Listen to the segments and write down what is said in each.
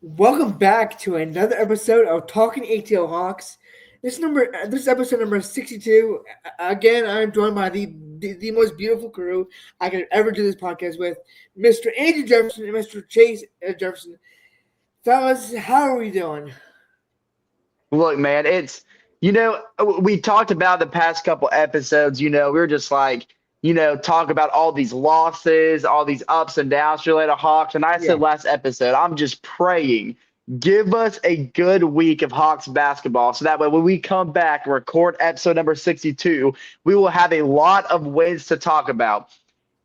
Welcome back to another episode of Talkin ATL Hawks. This is episode number 62. Again, I'm joined by the most beautiful crew I could ever do this podcast with, Mr. Andrew Jefferson and Mr. Chase Jefferson. Fellas, how are we doing? Look, man, we talked about the past couple episodes, we were just like, talk about all these losses, all these ups and downs related to Hawks. And I Yeah, said last episode, I'm just praying, give us a good week of Hawks basketball. So that way, when we come back and record episode number 62, we will have a lot of wins to talk about.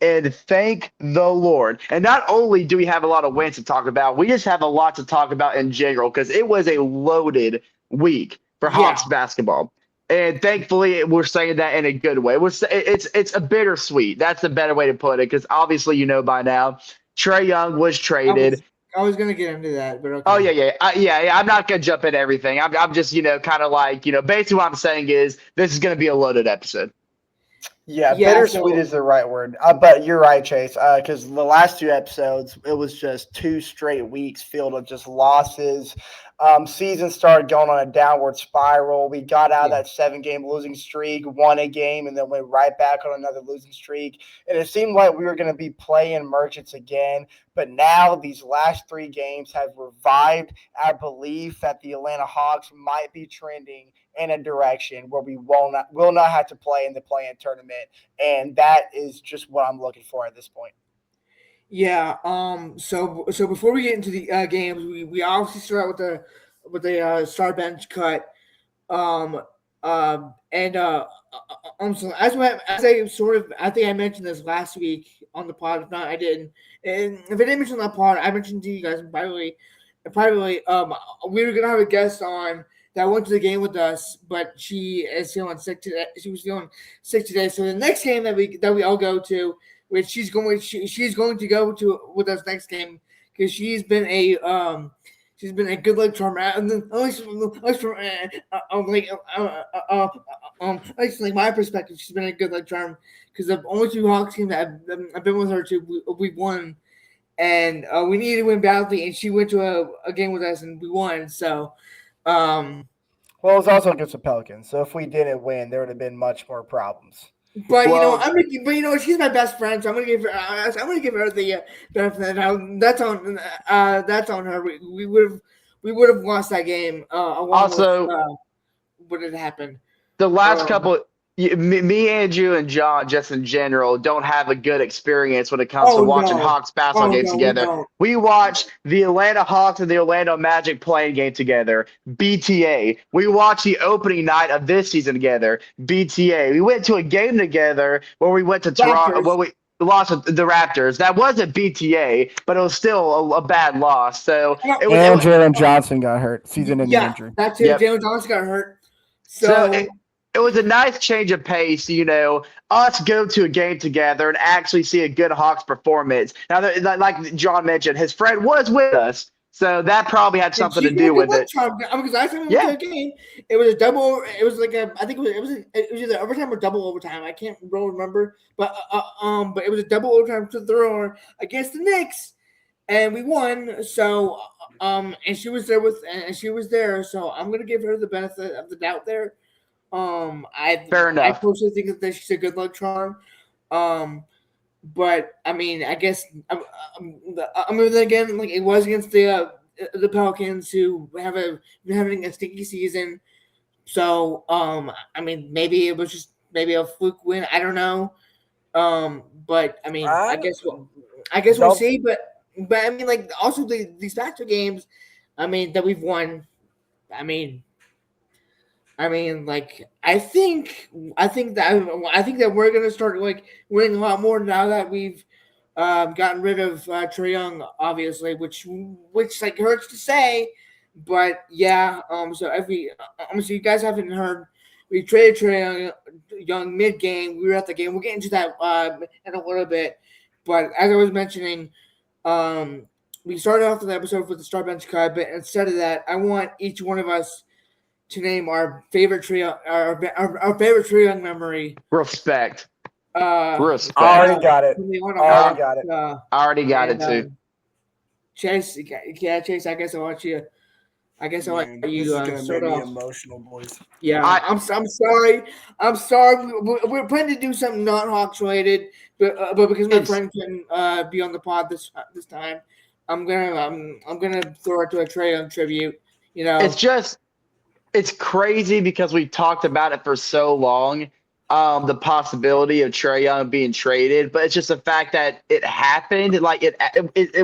And thank the Lord. And not only do we have a lot of wins to talk about, we just have a lot to talk about in general because it was a loaded week for yeah, Hawks basketball. And thankfully, we're saying that in a good way. It's a bittersweet. That's the better way to put it because obviously, you know by now, Trae Young was I was traded. I was gonna get into that, but Oh okay. yeah. I'm not gonna jump into everything. I'm just kind of like basically what I'm saying is this is gonna be a loaded episode. Yeah, Yeah, bittersweet so is the right word. But you're right, Chase. Because the last two episodes, it was just 2 straight weeks filled with just losses. Season started going on a downward spiral. We got out of yeah, that 7 game losing streak, won a game, and then went right back on another losing streak. And it seemed like we were going to be playing merchants again. But now these last 3 games have revived our belief that the Atlanta Hawks might be trending in a direction where we will not have to play in the play-in tournament, and that is just what I'm looking for at this point. yeah. So before we get into the games, we obviously start out with the star bench cut. Um, and so as I sort of, I think I mentioned this last week on the pod. If not, I didn't. And if I didn't mention that pod, I mentioned to you guys privately. We were gonna have a guest on that went to the game with us, but she is feeling sick today. She was feeling sick today. So the next game that we all go to, which she's going to go to with us next game because she's been a good luck charm. And then at least from at least like my perspective, she's been a good luck charm because the only two Hawks games that I've been with her to, we won, and we needed to win badly, and she went to a game with us and we won. So, um, Well, it was also against the Pelicans, so if we didn't win, there would have been much more problems. but Well, she's my best friend, so I'm gonna give her the benefit of the doubt. That's on her. We would have lost that game along with also what had happened. the last Um, couple me, Andrew, and John, just in general, don't have a good experience when it comes to oh watching no, Hawks basketball oh games no, we together. don't. We watched the Atlanta Hawks and the Orlando Magic playing game together, BTA. We watched the opening night of this season together, BTA. We went to a game together where we went to Toronto, Raptors. where we lost to the Raptors. That wasn't BTA, but it was still a bad loss. So No, And Jalen Johnson got hurt, season-ending yeah, injury. that too. yep. Jalen Johnson got hurt, So so it was a nice change of pace, us go to a game together and actually see a good Hawks performance. Now, like John mentioned, his friend was with us, so that probably had and something to she's been a do good with luck it. charm because last time we went to Yeah, a game, it was a double. It was like I think it was either overtime or double overtime. I can't really remember, but it was a double overtime to throw against the Knicks, and we won. So and she was there. So I'm gonna give her the benefit of the doubt there. fair I enough. personally think that she's a good luck charm. Um, but I mean, I guess I mean, then again, like it was against the Pelicans who have been having a sticky season. So I mean, maybe it was just maybe a fluke win. I don't know. But I mean, I I guess we'll don't. see. But I mean, like also these past two games, I mean that we've won. I mean, like I think that we're gonna start like winning a lot more now that we've gotten rid of Trae Young, obviously, which like hurts to say, but yeah. So so you guys haven't heard, we traded Young mid game. We were at the game. We'll get into that in a little bit, but as I was mentioning, um, we started off the episode with the star bench cut, but instead of that, I want each one of us to name our favorite Trae Young memory. Respect. Uh, I Respect. already got it. from the Atlanta Already I, Hawks. got it. I already got And it too. Chase, yeah, Chase. I guess I'll let Man, this you is gonna start make me off. emotional, boys. Yeah, I I'm sorry. I'm sorry. We're planning to do something not Hawks related, but because my it's friend couldn't be on the pod this time, I'm gonna throw it to a Trae Young tribute. You it's know, just it's crazy because we talked about it for so long. The possibility of Trae Young being traded, but it's just the fact that it happened. Like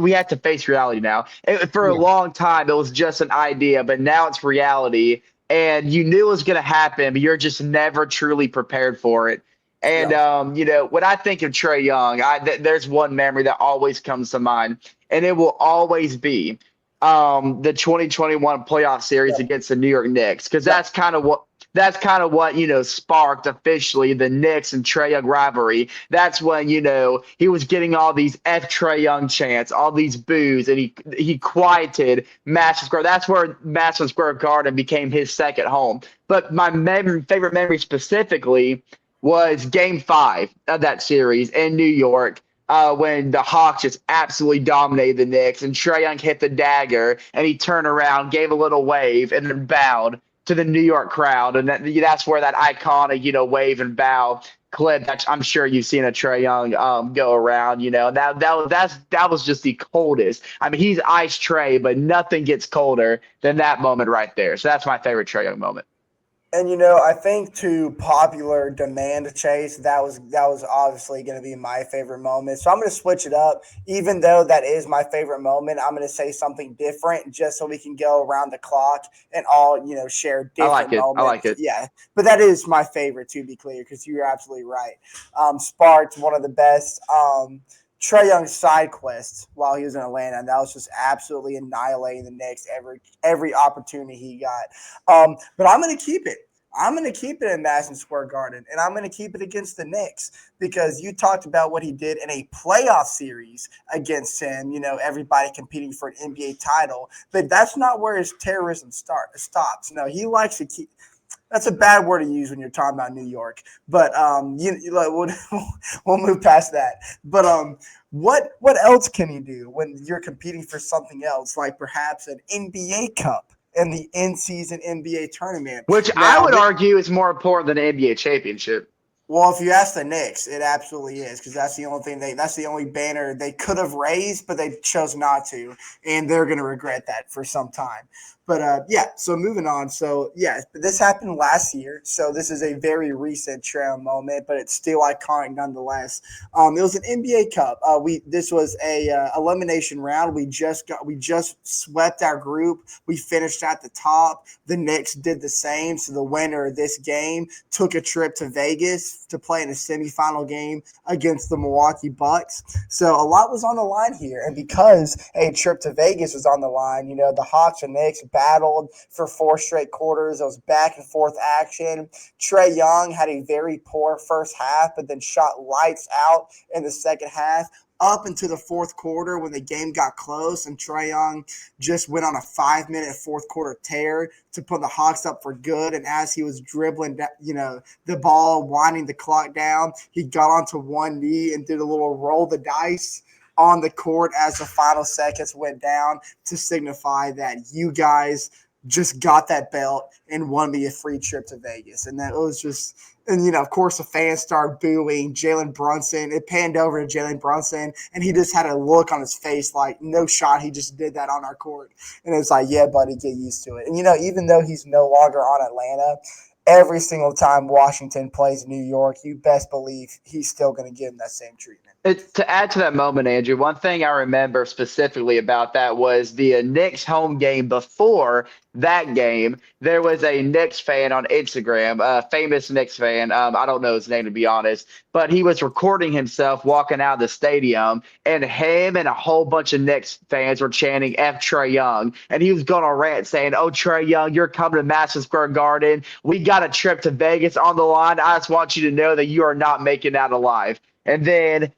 we have to face reality now. For a yeah, long time, it was just an idea, but now it's reality, and you knew it was going to happen, but you're just never truly prepared for it. And yeah, when I think of Trae Young, there's one memory that always comes to mind, and it will always be the 2021 playoff series Yep, against the New York Knicks, because yep, that's kind of what sparked officially the Knicks and Trae Young rivalry. That's when he was getting all these F Trae Young chants, all these boos, and he quieted Madison Square. That's where Madison Square Garden became his second home. But my favorite memory specifically was Game 5 of that series in New York, when the Hawks just absolutely dominated the Knicks, and Trae Young hit the dagger, and he turned around, gave a little wave, and then bowed to the New York crowd, and that's where that iconic wave and bow clip that I'm sure you've seen a Trae Young go around. That was just the coldest. I mean, he's ice Trae, but nothing gets colder than that moment right there. So that's my favorite Trae Young moment. and I think to popular demand, Chase, that was obviously going to be my favorite moment. So I'm going to switch it up. Even though that is my favorite moment, I'm going to say something different just so we can go around the clock and all share I like different it. I like moments. it. Yeah, but that is my favorite, to be clear, because you're absolutely right. Sparked one of the best. Trae Young's side quest while he was in Atlanta, and that was just absolutely annihilating the Knicks every opportunity he got. But I'm going to keep it. I'm going to keep it in Madison Square Garden, and I'm going to keep it against the Knicks because you talked about what he did in a playoff series against him. Everybody competing for an NBA title, but that's not where his terrorism stops. No, he likes to keep. That's a bad word to use when you're talking about New York, but we'll move past that. But what else can he do when you're competing for something else, like perhaps an NBA Cup and the in-season NBA tournament? Which I Now, would argue is more important than an NBA championship. well, if you ask the Knicks, it absolutely is because that's the only thing that's the only banner they could have raised, but they chose not to, and they're going to regret that for some time. But yeah, so moving on. So yeah, this happened last year, so this is a very recent trail moment, but it's still iconic nonetheless. It was an NBA Cup. This was a elimination round. We just swept our group. We finished at the top. The Knicks did the same. So the winner of this game took a trip to Vegas to play in a semifinal game against the Milwaukee Bucks. So a lot was on the line here. And because a trip to Vegas was on the line, the Hawks and Knicks battled for 4 straight quarters. It was back and forth action. Trae Young had a very poor first half, but then shot lights out in the second half up into the fourth quarter when the game got close, and Trae Young just went on a 5-minute fourth quarter tear to put the Hawks up for good. And as he was dribbling, the ball, winding the clock down, he got onto one knee and did a little roll the dice on the court as the final seconds went down to signify that you guys just got that belt and won me a free trip to Vegas. And that was just, and of course, the fans started booing Jalen Brunson. It panned over to Jalen Brunson, and he just had a look on his face like, no shot, he just did that on our court. And it's like, yeah, buddy, get used to it. And even though he's no longer on Atlanta, every single time Washington plays New York, you best believe he's still going to give him that same treatment. To add to that moment, Andrew, one thing I remember specifically about that was the Knicks home game. Before that game, there was a Knicks fan on Instagram, a famous Knicks fan. I don't know his name, to be honest, but he was recording himself walking out of the stadium, and him and a whole bunch of Knicks fans were chanting F Trae Young. And he was going on a rant saying, "Oh, Trae Young, you're coming to Madison Square Garden. We got a trip to Vegas on the line. I just want you to know that you are not making out alive." And then,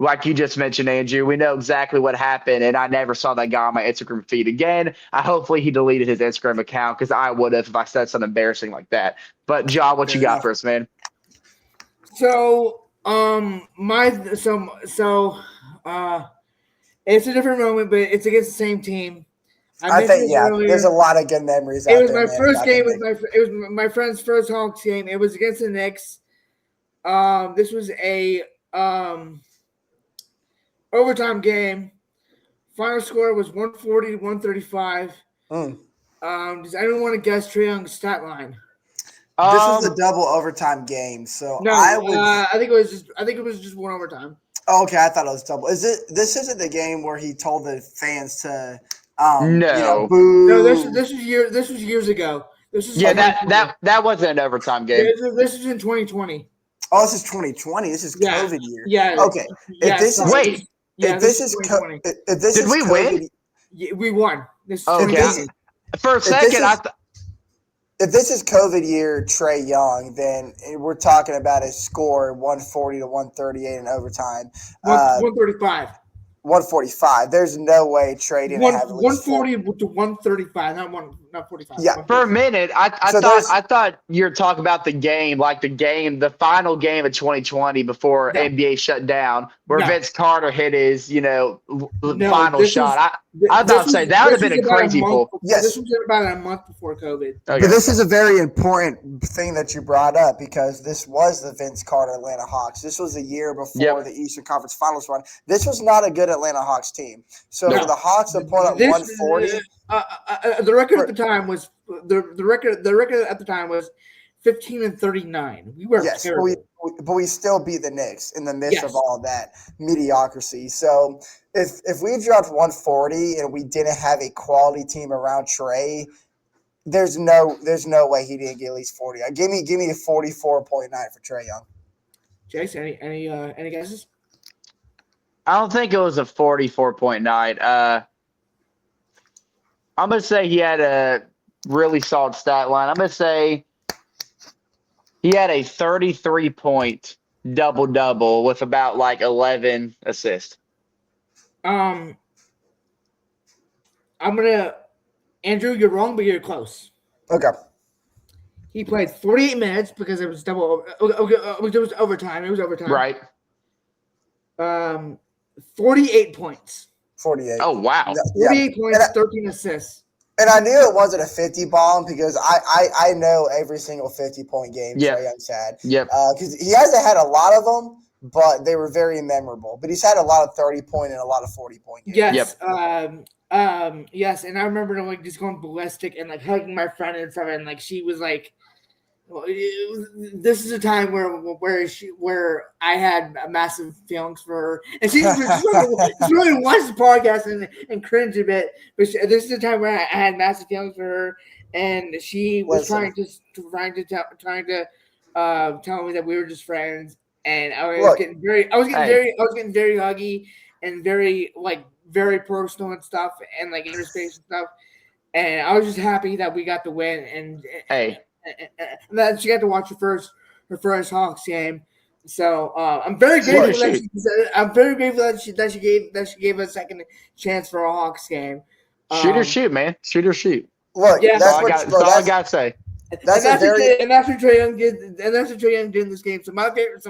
like you just mentioned, Andrew, we know exactly what happened, and I never saw that guy on my Instagram feed again. Hopefully he deleted his Instagram account, because I would have if I said something embarrassing like that. But John, what you Fair got enough. for us, man? So my so so uh It's a different moment, but it's against the same team. I I mentioned think, it yeah, there's a earlier. lot of good memories It out was there, my man, first about the game with Knicks. my. It was my friend's first Hawks game. It was against the Knicks. This was a overtime game. Final score was 140 to 135. Mm. Does anyone want to guess Trae Young's stat line? This was a Um, double overtime game, so No, I would. I think it was just. I think it was just one overtime. Oh, okay, I thought it was double. Is it? This isn't the game where he told the fans to, no. No, boo. this was years ago. This was in Yeah, Okay. 2020. that wasn't an overtime game. This is in 2020. Oh, this is 2020. This is Yeah, COVID year. yeah, Okay, if yeah. this is Sorry. Wait, Yeah, if this this is is 2020. if this did is we win? COVID, Yeah, we won. This is Okay, if this 2020. for a if this second, is if this is COVID year Trae Young, then we're talking about a score 140 to 138 in overtime. 135. 145. There's no way Trae didn't have at least four. 140 to 135. Not 45. Yeah. for a 135. minute, So there's I thought you were talking about the game, like the final game of 2020 before No, NBA shut down, where no, Vince Carter hit his, no. final shot. I This thought was say that would have this been was a about a crazy month. pull. yes. This was about a month before COVID. But Okay, this is a very important thing that you brought up because this was the Vince Carter Atlanta Hawks. This was a year before yep, the Eastern Conference Finals run. This was not a good Atlanta Hawks team. So for No, the Hawks to put up this 140, the record for, at the time was the record at the time was 15-39. We were yes, terrible. but we still beat the Knicks in the midst of Yes, all that mediocrity. So if we dropped 140 and we didn't have a quality team around Trae, there's no way he didn't get at least 40. Give me a 44.9 for Trae Young. Chase. Any guesses? I don't think it was a 44.9. I'm gonna say he had a really solid stat line. I'm gonna say he had a 33-point double with about like 11 assists. I'm gonna Andrew. You're wrong, but you're close. Okay. He played 48 minutes because it was double. It was overtime. It was overtime. Right. 48 points. 48. Oh wow. 48 points, And 13 assists. I knew it wasn't a 50 bomb because I know every single 50-point game Yep. Trae Young's had. Yep. Because he hasn't had a lot of them, but they were very memorable. But he's had a lot of 30-point and a lot of 40-point games. Yes. Yes. And I remember like just going ballistic and like hugging my friend and stuff, and like she was like, well, this is a time where I had massive feelings for her, and she's really watched the podcast and cringe a bit. But this is a time where I had massive feelings for her, and she was trying to tell me that we were just friends, and I was getting very huggy and very personal and stuff, and like inner space and stuff, and I was just happy that we got the win and. Hey. And then she got to watch her first Hawks game. So I'm very grateful that she gave us a second chance for a Hawks game. Shoot or shoot, man. Shoot or shoot. Look, yeah, that's all I got to say. That's what Trae Young did. And that's what Trae Young did in this game. So my favorite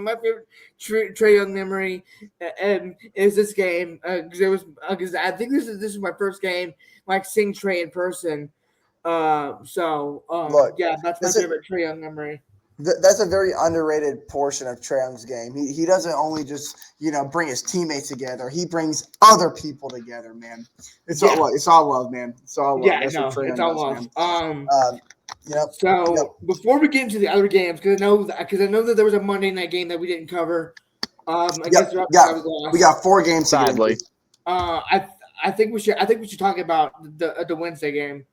Trae Young memory is this game because I think this is my first game like seeing Trae in person. Look, yeah, that's my favorite Trae Young memory. That's a very underrated portion of Trae Young's game. He doesn't only just bring his teammates together; he brings other people together. Man, it's all love, man. It's all love. Yeah, that's no, what Trae it's Young all does, love. Man. So before we get into the other games, because I know that there was a Monday night game that we didn't cover. We got 4 games. Sadly, I think we should talk about the Wednesday game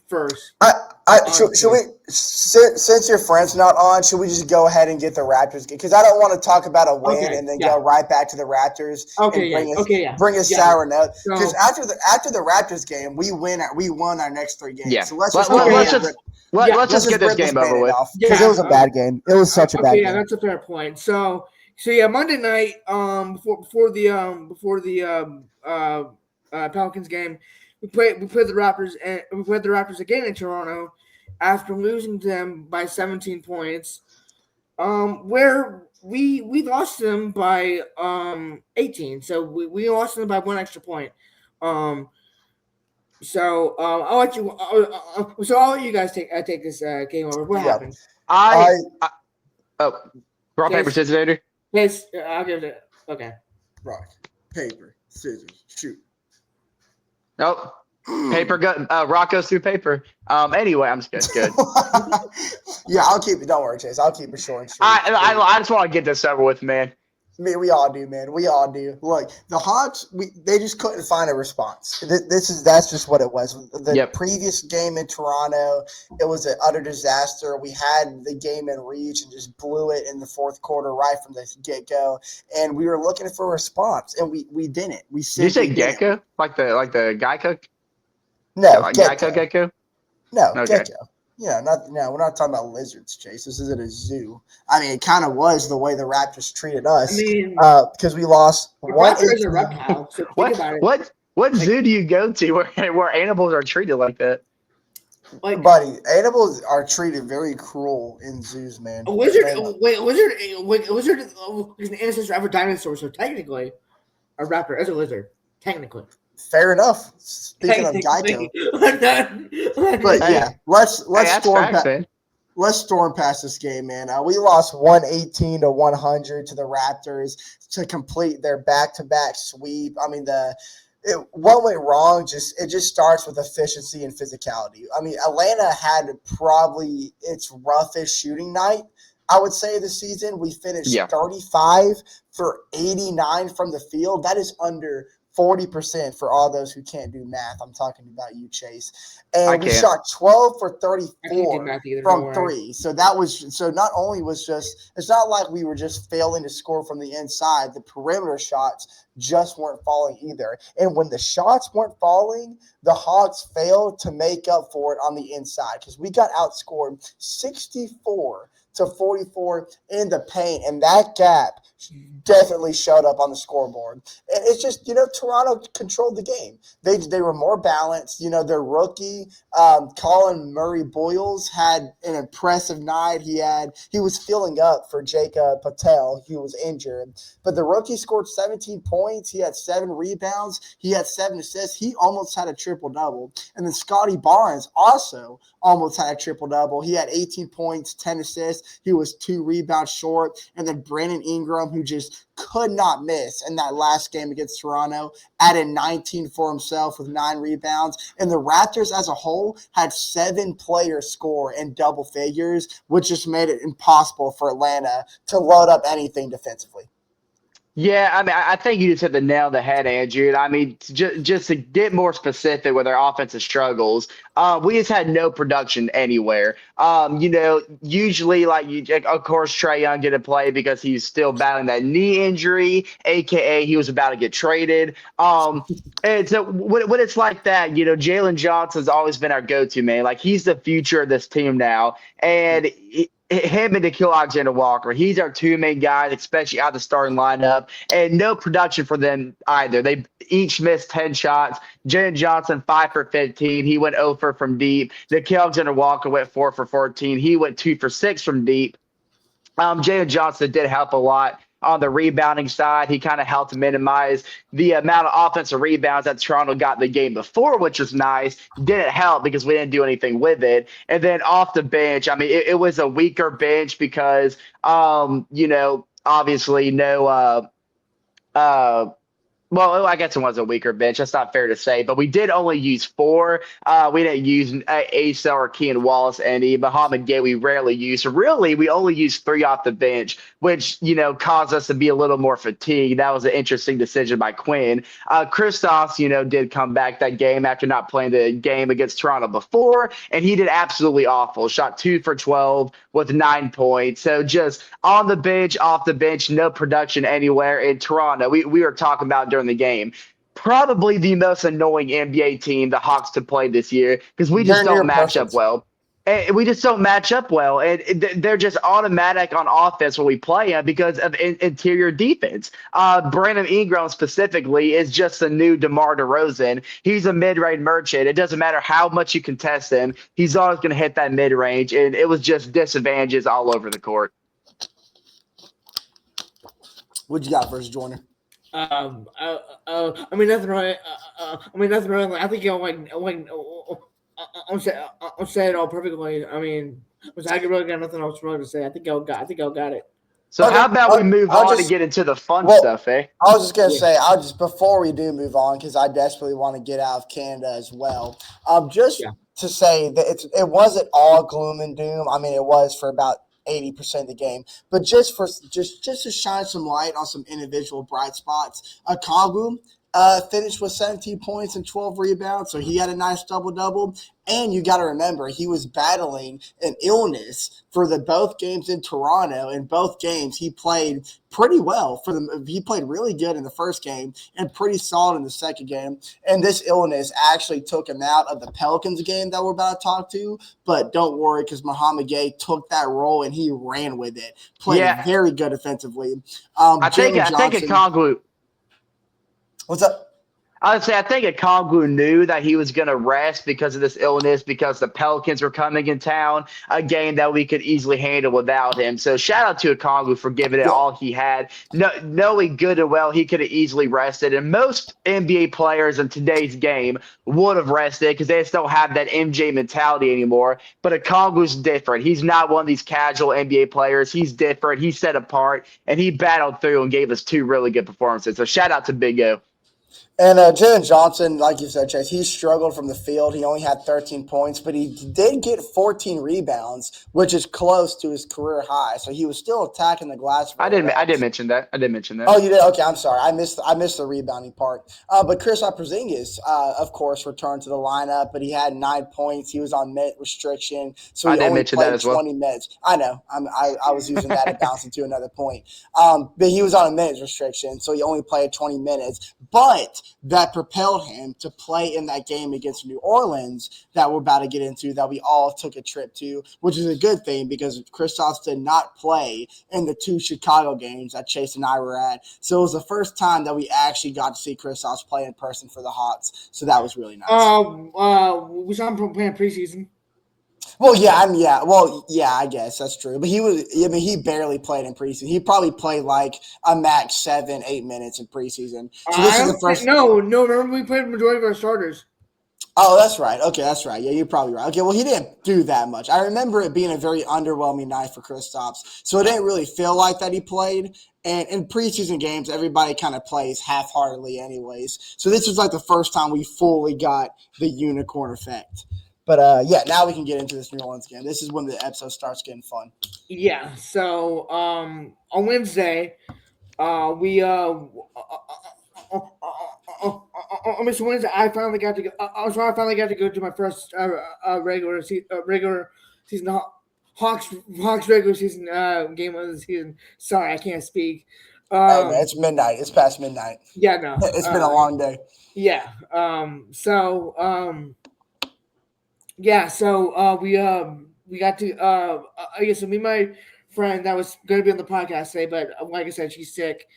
first. Should we, since your friend's not on, should we just go ahead and get the Raptors? Because I don't want to talk about a win and then go right back to the Raptors. Bring a sour note. Because after the Raptors game, we won our next 3 games. Yeah. So let's just get this game over with. Because it was a bad game. It was such a bad game. Yeah, that's a fair point. So yeah, Monday night, before the Pelicans game. We played the Raptors and we played the Raptors again in Toronto after losing to them by 17 points. Where we lost them by 18, so we lost them by one extra point. Um, I'll let you. I'll let you guys take this game over. What Yep. happened? I I oh, rock paper Case, scissors. I'll give it. Okay. rock, paper, scissors, shoot. Nope. Paper rock goes through paper. Anyway, I'm just good. Yeah, I'll keep it. Don't worry, Chase. I'll keep it short and sweet. I just want to get this over with, man. I mean, we all do, man. We all do. Look, the Hawks, they just couldn't find a response. That's just what it was. The previous game in Toronto, it was an utter disaster. We had the game in reach and just blew it in the fourth quarter right from the get go. And we were looking for a response, and we didn't. We Did you say didn't. gecko? Like the Geico? No, like gecko. Gecko? No, Okay. gecko. Yeah, we're not talking about lizards, Chase. This isn't a zoo. I mean, it kind of was the way the Raptors treated us. I mean, because we lost a raptor is a 118. reptile. So think about it. What zoo do you go to where animals are treated like that? Like, Buddy, animals are treated very cruel in zoos, man. a lizard is an ancestor of a dinosaur, so technically, a raptor is a lizard. Technically. Fair enough. Speaking of Geico, but yeah, let's storm past this game, man. We lost 118-100 to the Raptors to complete their back-to-back sweep. I mean, what went wrong? It just starts with efficiency and physicality. I mean, Atlanta had probably its roughest shooting night, I would say, this season. We finished 35 for 89 from the field. That is under 40% for all those who can't do math. I'm talking about you, Chase. And we shot 12 for 34 from three. So not only it's not like we were just failing to score from the inside. The perimeter shots just weren't falling either. And when the shots weren't falling, the Hawks failed to make up for it on the inside because we got outscored 64-44 in the paint, and that gap definitely showed up on the scoreboard. And it's just, Toronto controlled the game. They were more balanced. Their rookie, Colin Murray Boyles, had an impressive night. He was filling up for Jacob Patel, who was injured. But the rookie scored 17 points. He had 7 rebounds. He had 7 assists. He almost had a triple-double. And then Scotty Barnes also almost had a triple-double. He had 18 points, 10 assists. He was 2 rebounds short. And then Brandon Ingram, who just could not miss in that last game against Toronto, added 19 for himself with 9 rebounds. And the Raptors as a whole had 7 players score in double figures, which just made it impossible for Atlanta to load up anything defensively. Yeah, I mean, I think you just hit the nail on the head, Andrew. I mean, just to get more specific with our offensive struggles, we just had no production anywhere. Usually, of course, Trae Young didn't play because he's still battling that knee injury, aka he was about to get traded. And so when it's like that, Jalen Johnson's always been our go-to man. Like, he's the future of this team now, and him and Nickeil Alexander-Walker, he's our 2 main guys, especially out of the starting lineup, and no production for them either. They each missed 10 shots. Jalen Johnson, 5 for 15. He went 0 for from deep. Nickeil Alexander-Walker went 4 for 14. He went 2 for 6 from deep. Jalen Johnson did help a lot on the rebounding side. He kind of helped minimize the amount of offensive rebounds that Toronto got the game before, which was nice. Didn't help because we didn't do anything with it. And then off the bench, I mean, it was a weaker bench because, obviously no well, I guess it was a weaker bench. That's not fair to say, but we did only use 4. We didn't use Asa or Kean Wallace any. Muhammad Gay we rarely use. So really, we only used 3 off the bench, which caused us to be a little more fatigued. That was an interesting decision by Quinn. Kristaps, did come back that game after not playing the game against Toronto before, and he did absolutely awful. Shot 2 for 12 with 9 points. So just on the bench, off the bench, no production anywhere in Toronto. We were talking about during the game. Probably the most annoying NBA team the Hawks to play this year because we just don't match up well. And we just don't match up well. And they're just automatic on offense when we play them because of interior defense. Brandon Ingram specifically is just the new DeMar DeRozan. He's a mid-range merchant. It doesn't matter how much you contest him. He's always going to hit that mid-range. And it was just disadvantages all over the court. What you got versus Joyner? I mean nothing wrong. Nothing wrong. I think I'll say it all perfectly. I mean, I really got nothing else wrong to say. I think I got it. So Okay, how about we move I'll on to just get into the fun well, stuff, eh? I was just gonna Yeah. say, I'll just before we do move on, because I desperately want to get out of Canada as well. Just Yeah. to say that it wasn't all gloom and doom. I mean, it was for about 80% of the game, but just to shine some light on some individual bright spots, Kagum finished with 17 points and 12 rebounds, so he had a nice double double. And you got to remember, he was battling an illness for the both games in Toronto. In both games, he played pretty well for them. He played really good in the first game and pretty solid in the second game. And this illness actually took him out of the Pelicans game that we're about to talk to. But don't worry, because Muhammad Gay took that role and he ran with it. Played Yeah, very good offensively. I think Jalen a Johnson. Kongwu. What's up? I would say I think Okongwu knew that he was going to rest because of this illness, because the Pelicans were coming in town, a game that we could easily handle without him. So shout out to Okongwu for giving it Yeah. all he had, knowing good and well he could have easily rested. And most NBA players in today's game would have rested because they just don't have that MJ mentality anymore. But Okongwu's different. He's not one of these casual NBA players. He's different. He's set apart, and he battled through and gave us two really good performances. So shout out to Big O. And Jalen Johnson, like you said, Chase, he struggled from the field. He only had 13 points, but he did get 14 rebounds, which is close to his career high. So he was still attacking the glass. I didn't mention that. I didn't mention that. Oh, you did? Okay, I'm sorry. I missed the rebounding part. But Chris Porzingis, of course, returned to the lineup, but he had 9 points. He was on minute restriction, so I he didn't only mention that played as well. 20 minutes. I know. I was using that to bounce into another point. But he was on a minutes restriction, so he only played 20 minutes. But that propelled him to play in that game against New Orleans that we're about to get into, that we all took a trip to, which is a good thing because Kristaps did not play in the 2 Chicago games that Chase and I were at. So it was the first time that we actually got to see Kristaps play in person for the Hawks. So that was really nice. We saw him playing preseason. Well, I guess that's true. But he barely played in preseason. He probably played like a max 7-8 minutes in preseason. So this is the first. No. Remember we played the majority of our starters. Oh, that's right. Okay, that's right. Yeah, you're probably right. Okay, well, he didn't do that much. I remember it being a very underwhelming night for Kristaps. So it didn't really feel like that he played. And in preseason games, everybody kind of plays half-heartedly anyways. So this was like the first time we fully got the unicorn effect. But, now we can get into this New Orleans game. This is when the episode starts getting fun. Yeah, so on Wednesday, Wednesday, I finally got to go. I finally got to go to my first regular season Hawks regular season game of the season. Sorry, I can't speak. Hey, man, it's midnight. It's past midnight. Yeah, no, it's been a long day. Yeah. We got to so me and my friend that was going to be on the podcast today, but like I said, she's sick.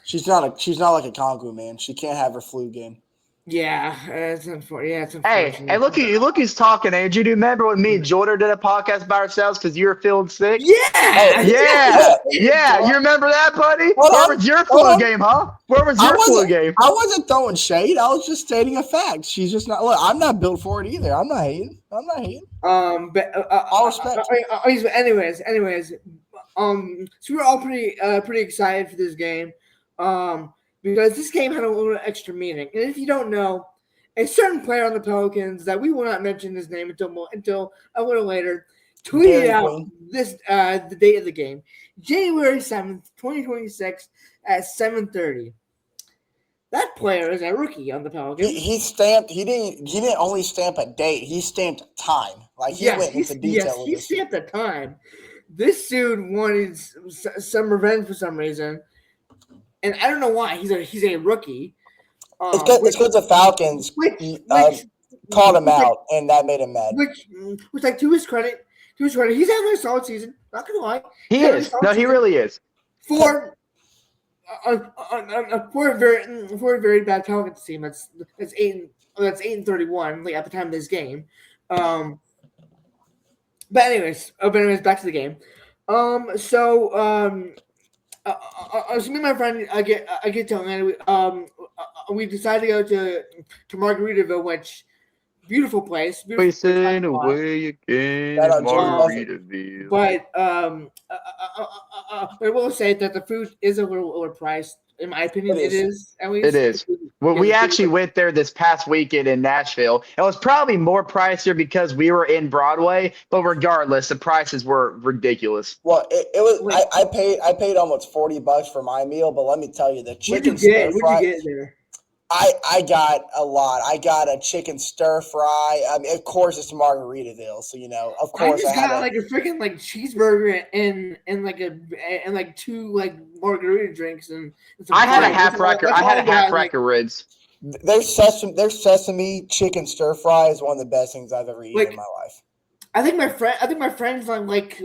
She's not like a Kongu, man. She can't have her flu game. Yeah, it's unfortunate. Hey, look who's talking, Andrew. Do you remember when me and Jordan did a podcast by ourselves because you were feeling sick? Yeah. You remember that, buddy? Where was your flu game, huh? Where was your flu game? I wasn't throwing shade. I was just stating a fact. She's just not. Look, I'm not built for it either. I'm not hating. But all respect. Anyways, so we were all pretty excited for this game. Because this game had a little extra meaning. And if you don't know, a certain player on the Pelicans that we will not mention his name until a little later tweeted out this the date of the game, January 7th, 2026 at 7:30. That player is a rookie on the Pelicans. He didn't only stamp a date, he stamped time. Like he went into detail. Yes, he stamped a time. This dude wanted some revenge for some reason. And I don't know why. He's a rookie. It's because the Falcons called him out, and that made him mad. Which like to his credit, he's having a solid season. Not gonna lie, he is. No, he really is. For a very bad Pelicans team, that's 8-31 like at the time of this game. But anyways, back to the game. So me and my friend, I get telling we decided to go to Margaritaville, which beautiful We beautiful place. sing away again Shout in out Jimmy Buffett. Margaritaville. But I will say that the food is a little overpriced. In my opinion, It it is. is at It least. is. Well, Yeah, we the food, actually went there this past weekend in Nashville. It was probably more pricier because we were in Broadway, but regardless, the prices were ridiculous. Well, it was. like, I paid almost $40 for my meal, but let me tell you, the what'd you chicken stir get? What'd you fry. get there? I got a lot. I got a chicken stir fry. I mean, of course, it's Margaritaville, so of I course I just had got a. like a freaking like cheeseburger and like two like margarita drinks and some I had a fries. half rack. That's I had all a I got. half Like rack of ribs. Their sesame chicken stir fry is one of the best things I've ever eaten in like my life. I think my friend's like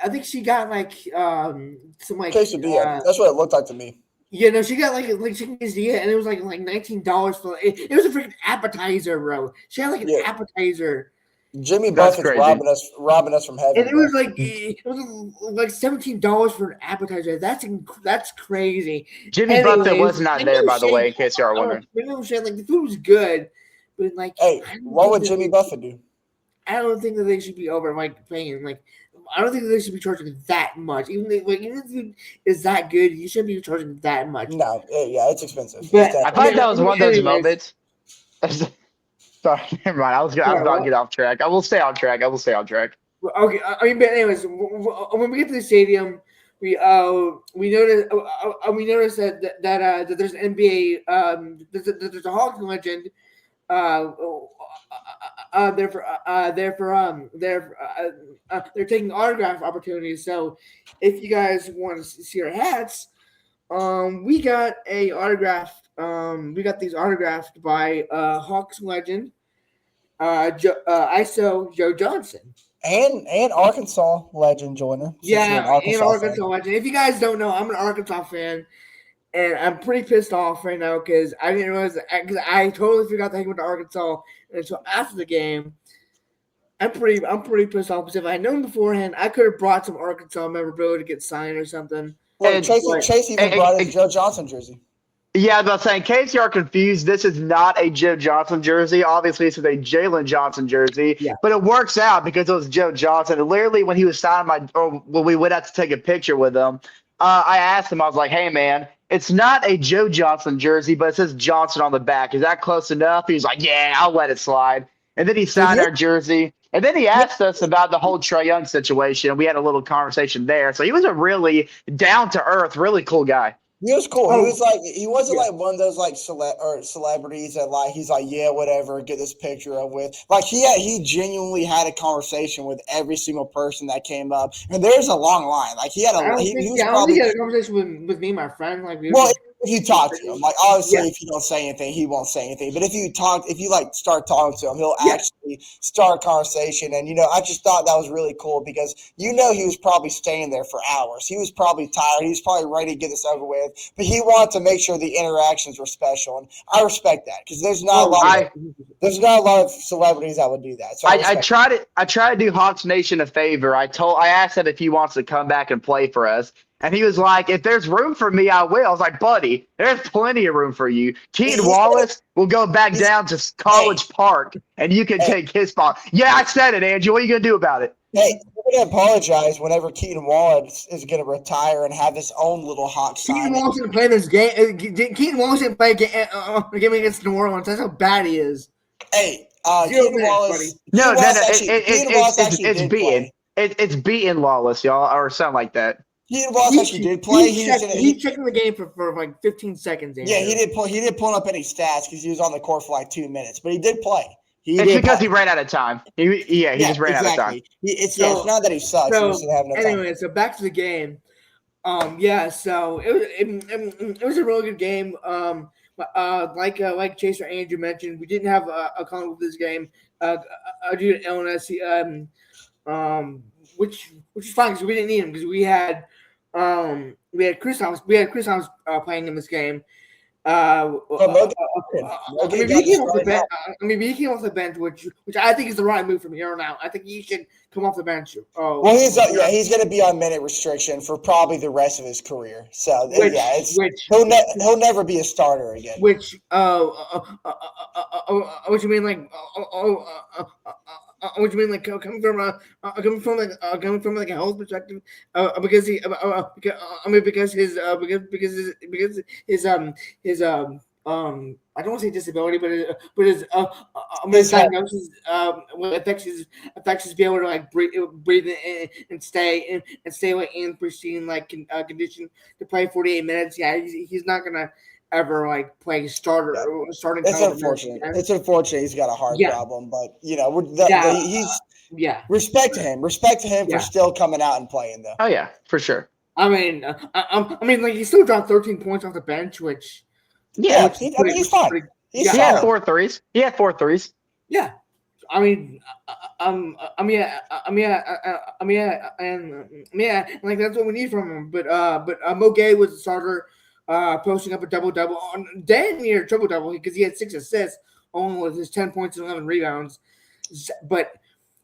I think she got like some like Quesadilla. That's what it looked like to me. no, she got like chicken quesadilla and it was like $19 for it was a freaking appetizer, bro. She had like an Yeah, appetizer. Jimmy That's Buffett's crazy. robbing us from And heaven, it bro. was like $17 for an appetizer. That's crazy. Jimmy Buffett Anyways, was not like there, no by the shade, way, in case you are wondering. no shade. Like the food was good, but like Hey, I don't what think would that Jimmy Buffett do? I don't think that they should be over like paying like. I don't think that they should be charging that much. Even if the food is that good, you shouldn't be charging that much. No, yeah, it's expensive. It's But I definitely feel like that was one of those anyways, moments. Sorry, never mind. I was about to get off track. I will stay on track. I will stay on track. okay. But anyways, when we get to the stadium, we noticed that there's an NBA there's a Hawks legend uh, they're taking autograph opportunities. So if you guys want to see our hats, we got these autographed by Hawks legend ISO Joe Johnson. and Arkansas legend joiner. Since you're an Yeah, and Arkansas fan. Arkansas legend. If you guys don't know, I'm an Arkansas fan. And I'm pretty pissed off right now because I didn't realize because I totally forgot that he went to Arkansas until after the game. I'm pretty pissed off because if I had known beforehand, I could have brought some Arkansas memorabilia to get signed or something. Look, And Chase even brought his Joe Johnson jersey. yeah, I was about to say, in case you are confused, this is not a Joe Johnson jersey. Obviously, this is a Jalen Johnson jersey, Yeah. but it works out because it was Joe Johnson. And literally, when he was signing or when we went out to take a picture with him, I asked him, I was like, hey, man, it's not a Joe Johnson jersey, but it says Johnson on the back. Is that close enough? He was like, yeah, I'll let it slide. And then he signed our jersey. And then he asked us about the whole Trae Young situation. We had a little conversation there. So he was a really down to earth, really cool guy. He was cool. Oh, He wasn't yeah. like one of those like celebrities that like he's like, yeah, whatever, get this picture of with. Like he genuinely had a conversation with every single person that came up, and there's a long line. Like he had I a don't he think, was I don't probably think he had a conversation with me and my friend. Like, we were well. just, If you talk to him, like obviously, Yeah. if you don't say anything, he won't say anything. But if you like start talking to him, he'll Yeah. actually start a conversation. And I just thought that was really cool because he was probably staying there for hours. He was probably tired. He was probably ready to get this over with. But he wanted to make sure the interactions were special, and I respect that because there's not a lot of celebrities that would do that. So I try to do Hawks Nation a favor. I asked him if he wants to come back and play for us. And he was like, if there's room for me, I will. I was like, buddy, there's plenty of room for you. Keaton Wallace will go back down to College Park and you can take his spot. Yeah, I said it, Andrew. What are you going to do about it? Hey, we're going to apologize whenever Keaton Wallace is going to retire and have his own little Hawks Keaton sign. Wallace didn't play this game. Keaton Wallace didn't play a game against New Orleans. That's how bad he is. Hey, Zero Keaton minutes, Wallace. No, Keaton Wallace actually it's did beating. play. It's beating Lawless, y'all, or something like that. Keaton Wallace actually did play. He checked in the game for like 15 seconds. Andrew. Yeah, he did play. He did pull up any stats because he was on the court for like 2 minutes, but he did play. It's because he ran out of time. He just ran out of time. It's not that he sucks. He just didn't have enough time. Anyway, so back to the game. So it was a really good game. Like Chase or Andrew mentioned, we didn't have a conflict with this game due to illness. Which is fine because we didn't need him because we had Chris Thomas playing in this game, Mogan I mean, got he came off the started bench. out. He came off the bench, which I think is the right move from here on out. I think he should come off the bench. Oh, Well, he's going to be on minute restriction for probably the rest of his career. So he'll never be a starter again. What you mean, like, what you mean, like, coming from a health perspective, because he, because, I mean, because his I don't want to say disability, but his diagnosis affects his be able to like breathe in and stay like in pristine like condition to play 48 minutes. Yeah, he's not gonna ever like play starting. It's unfortunate. It's unfortunate he's got a heart problem, but he's respect to him for still coming out and playing though. Oh yeah, for sure. I mean, like he still dropped 13 points off the bench, which he's fine. He had 4 threes. He had 4 threes. Yeah, I mean, and like that's what we need from him. But Mo Gay was the starter, posting up a double on damn near triple double because he had 6 assists, along with his 10 points and 11 rebounds. But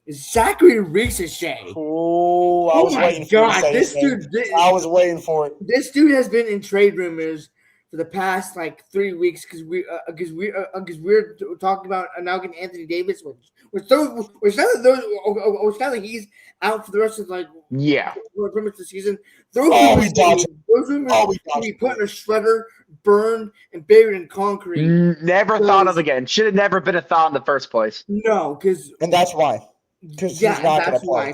Zachary Ricochet. Oh, I was waiting for this dude. I was waiting for it. This dude has been in trade rumors for the past like 3 weeks because we're talking about announcing Anthony Davis, which now that he's out for the rest of like pretty much the season. Those rumors can be put in a shredder, burned, and buried in concrete. Never thought of again. Should have never been a thought in the first place. No, and that's why. Because he's not going to play.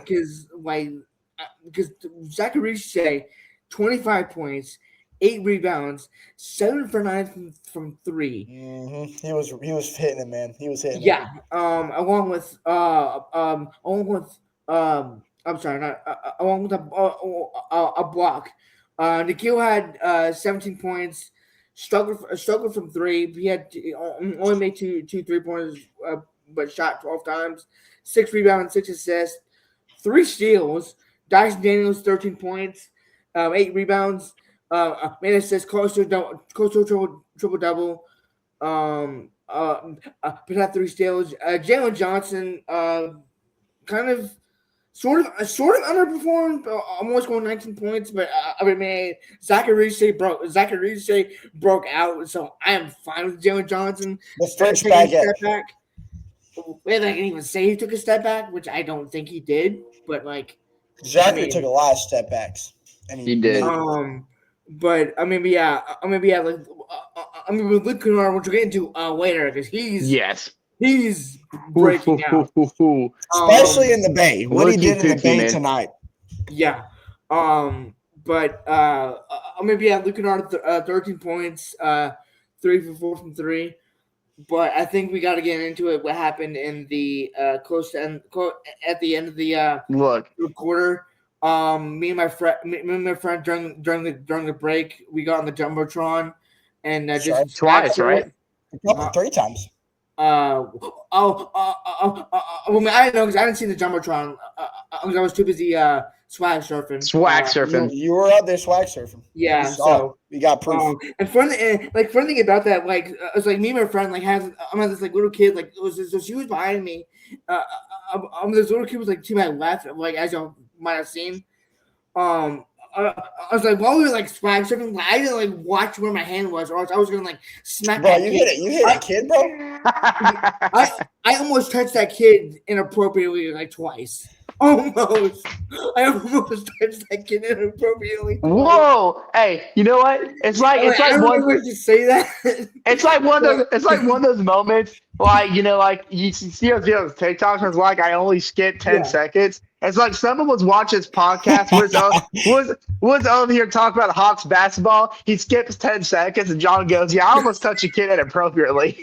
Because Zachary Ricochet, 25 points. 8 rebounds, 7 for 9 from 3. Mm-hmm. He was hitting it, man. He was hitting it. Yeah. Along with a block. Nikhil had 17 points. Struggled from 3. He had only made two 3-pointers, but shot 12 times. 6 rebounds, 6 assists, 3 steals. Dyson Daniels 13 points, 8 rebounds. Made assists, close to triple double. But had 3 steals. Jalen Johnson, kind of, sort of underperformed. Almost going 19 points, but Zachary Ricochet broke out, so I am fine with Jalen Johnson. The French baguette. Step back. Wait, I can even say he took a step back, which I don't think he did, but like Zachary took a lot of step backs, and he did. But with Luke Kennard, which we'll get into later, because he's breaking out, especially in the Bay. What he did in the Bay tonight. Yeah. But Luke Kennard, 13 points, 3 for 4 from 3. But I think we got to get into it. What happened in the at the end of the quarter? Me and my friend during the break, we got on the jumbotron and just twice, right? 3 times. I didn't know because I didn't see the jumbotron. I was too busy swag surfing. You were out there swag surfing. Yeah, so you got proof. And fun thing about that, like it was like me and my friend I'm this like little kid, like so she was behind me. This little kid was like to my left, like as y'all might have seen. I was like, while we were like swag surfing, I didn't like watch where my hand was, or else I was gonna like smack. Bro, you hit a kid, bro. I almost touched that kid inappropriately like twice. Almost. I almost touched that kid inappropriately. Whoa! Hey, you know what? It's like you say that. It's like one of those moments, like like you see those TikToks where it's like I only skipped 10 seconds. It's like someone was watching this podcast was over here talking about Hawks basketball. He skips 10 seconds and John goes, "Yeah, I almost touched a kid inappropriately."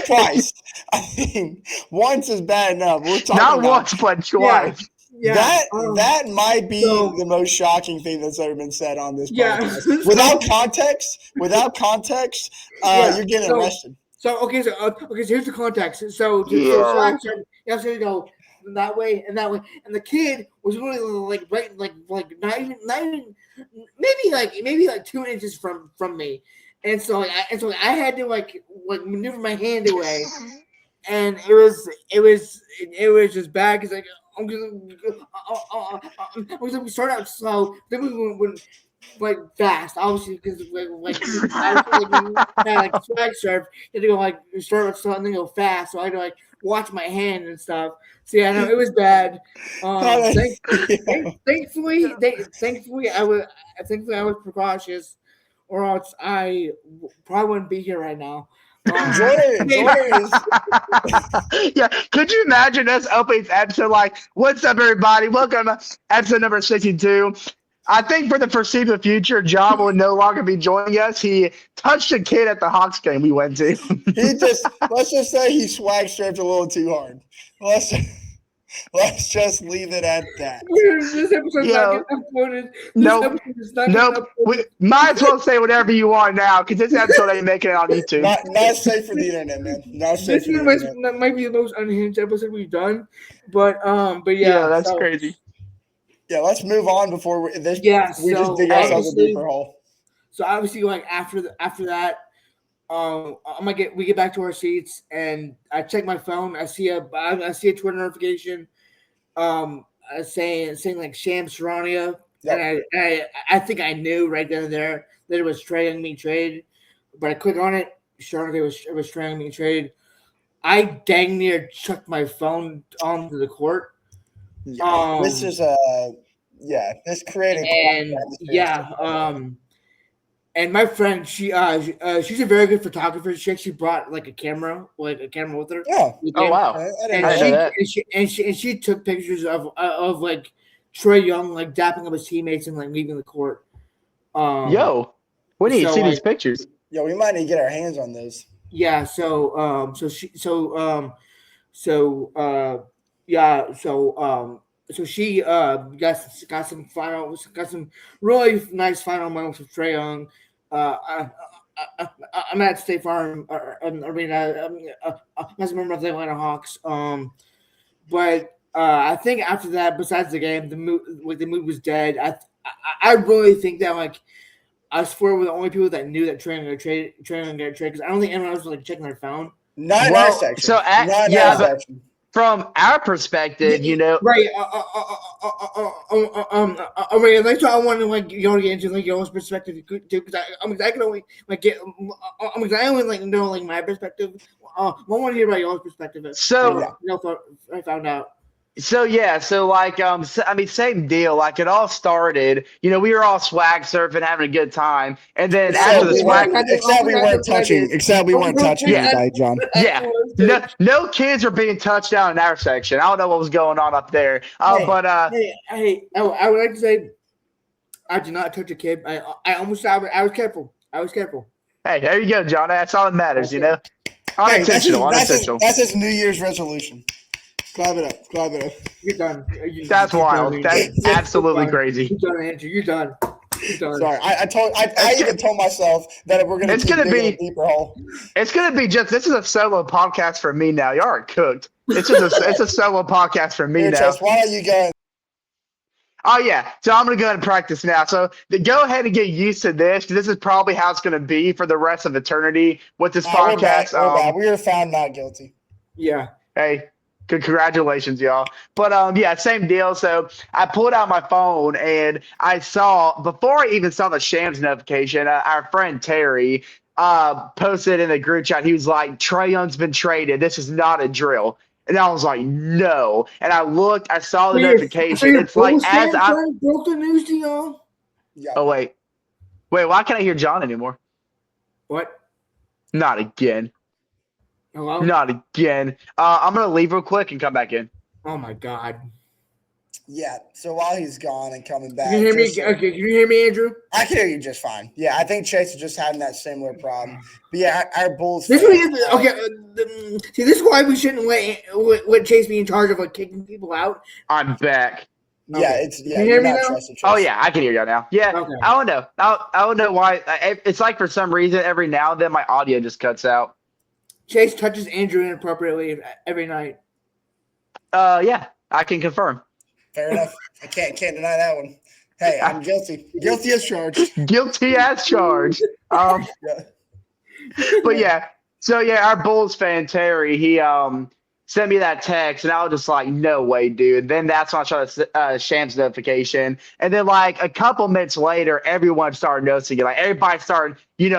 Twice. I mean, once is bad enough. We're talking not once, but twice. Yeah. That might be the most shocking thing that's ever been said on this podcast. Without context, you're getting arrested. So here's the context. So you have to go that way, and the kid was really like not even maybe like 2 inches from me, and so I had to like maneuver my hand away, and it was just bad because like I'm gonna start out slow, then we went like fast, obviously because obviously like when you like swag surf, you had to go like start with slow and then go fast, so I had to like watch my hand and stuff. So yeah, no, it was bad. Thankfully I was precautious, or else I probably wouldn't be here right now. Jordan is Yeah, could you imagine us opening this episode like, "What's up, everybody? Welcome to episode number 62." I think for the foreseeable future, John will no longer be joining us. He touched a kid at the Hawks game we went to. let's just say he swag surfed a little too hard. Let's just leave it at that. This episode's not Yo, getting uploaded. This nope, episode is not nope. getting We uploaded. might as well say whatever you want now because this episode ain't making it on YouTube. Not safe for the internet, man. Not safe This for the internet. might be the most unhinged episode we've done, but Yeah, yeah, that's crazy. Yeah, let's move on before we just dig ourselves a obviously- deeper hole. So obviously, like after that, we get back to our seats, and I check my phone. I see a Twitter notification, saying like Sham Charania, Yep. and I think I knew right then and there that it was Trae Young being traded, but I click on it. Sure, it was Trae Young being traded. I dang near chucked my phone onto the court. Yeah, this is this created and my friend, she's a very good photographer. She actually brought like a camera with her. Yeah. Oh wow! And she took pictures of like Trae Young like dapping up his teammates and like leaving the court. Yo, when do you see these pictures? Yo, we might need to get our hands on those. Yeah. So she got some really nice final moments with Trae Young. I'm at State Farm Arena as a member of the Atlanta Hawks. But I think after that, besides the game, the mood was dead. I really think that like us four were the only people that knew that Trae Young got traded because I don't think anyone else was like checking their phone. Not in our section. So section. From our perspective, you know, right? That's what I want to like get into like your own perspective too, because I can only like get I only like know like my perspective. I want to hear about your perspective. I found out. So like I mean same deal. Like it all started, you know, we were all swag surfing, having a good time, and then after the swag, except we weren't touching anybody, John. Yeah, no kids are being touched down in our section. I don't know what was going on up there, I would like to say I did not touch a kid. I was careful. Hey, there you go, John. That's all that matters, you know. Unintentional. That's his New Year's resolution. Clap it up. You're done. That's wild. That's absolutely crazy. You're done, Andrew. You're done. Sorry, I even told myself that we're gonna. It's gonna be a deeper hole. It's gonna be just. This is a solo podcast for me now. Y'all are cooked. It's just it's a solo podcast for me now. Chase, why don't you go? Oh yeah, so I'm gonna go ahead and practice now. So go ahead and get used to this. This is probably how it's gonna be for the rest of eternity with this podcast. We're bad. We were found not guilty. Yeah. Hey. Congratulations, y'all. But same deal. So I pulled out my phone and I saw, before I even saw the Shams notification, our friend Terry posted in the group chat. He was like, Trae Young's been traded. This is not a drill. And I was like, no. And I looked, I saw the notification. It's like as I broke the news to y'all. Yeah. Oh wait, why can't I hear John anymore? What? Not again. Hello? Not again. I'm going to leave real quick and come back in. Oh, my God. Yeah, so while he's gone and coming back. Can you hear me? Okay, can you hear me, Andrew? I can hear you just fine. Yeah, I think Chase is just having that similar problem. But yeah, our Bulls. See, this is why we shouldn't let Chase be in charge of like kicking people out. I'm back. Yeah, Can you hear me now? Oh yeah, I can hear you now. Yeah, okay. I don't know. I don't know why. It's like for some reason every now and then my audio just cuts out. Chase touches Andrew inappropriately every night. Yeah, I can confirm. Fair enough. I can't deny that one. Hey, I'm guilty. Guilty as charged. Guilty as charged. Yeah. But yeah, so yeah, our Bulls fan Terry, he sent me that text, and I was just like, no way, dude. Then that's when I saw the Shams notification, and then like a couple minutes later, everyone started noticing it. Like everybody started,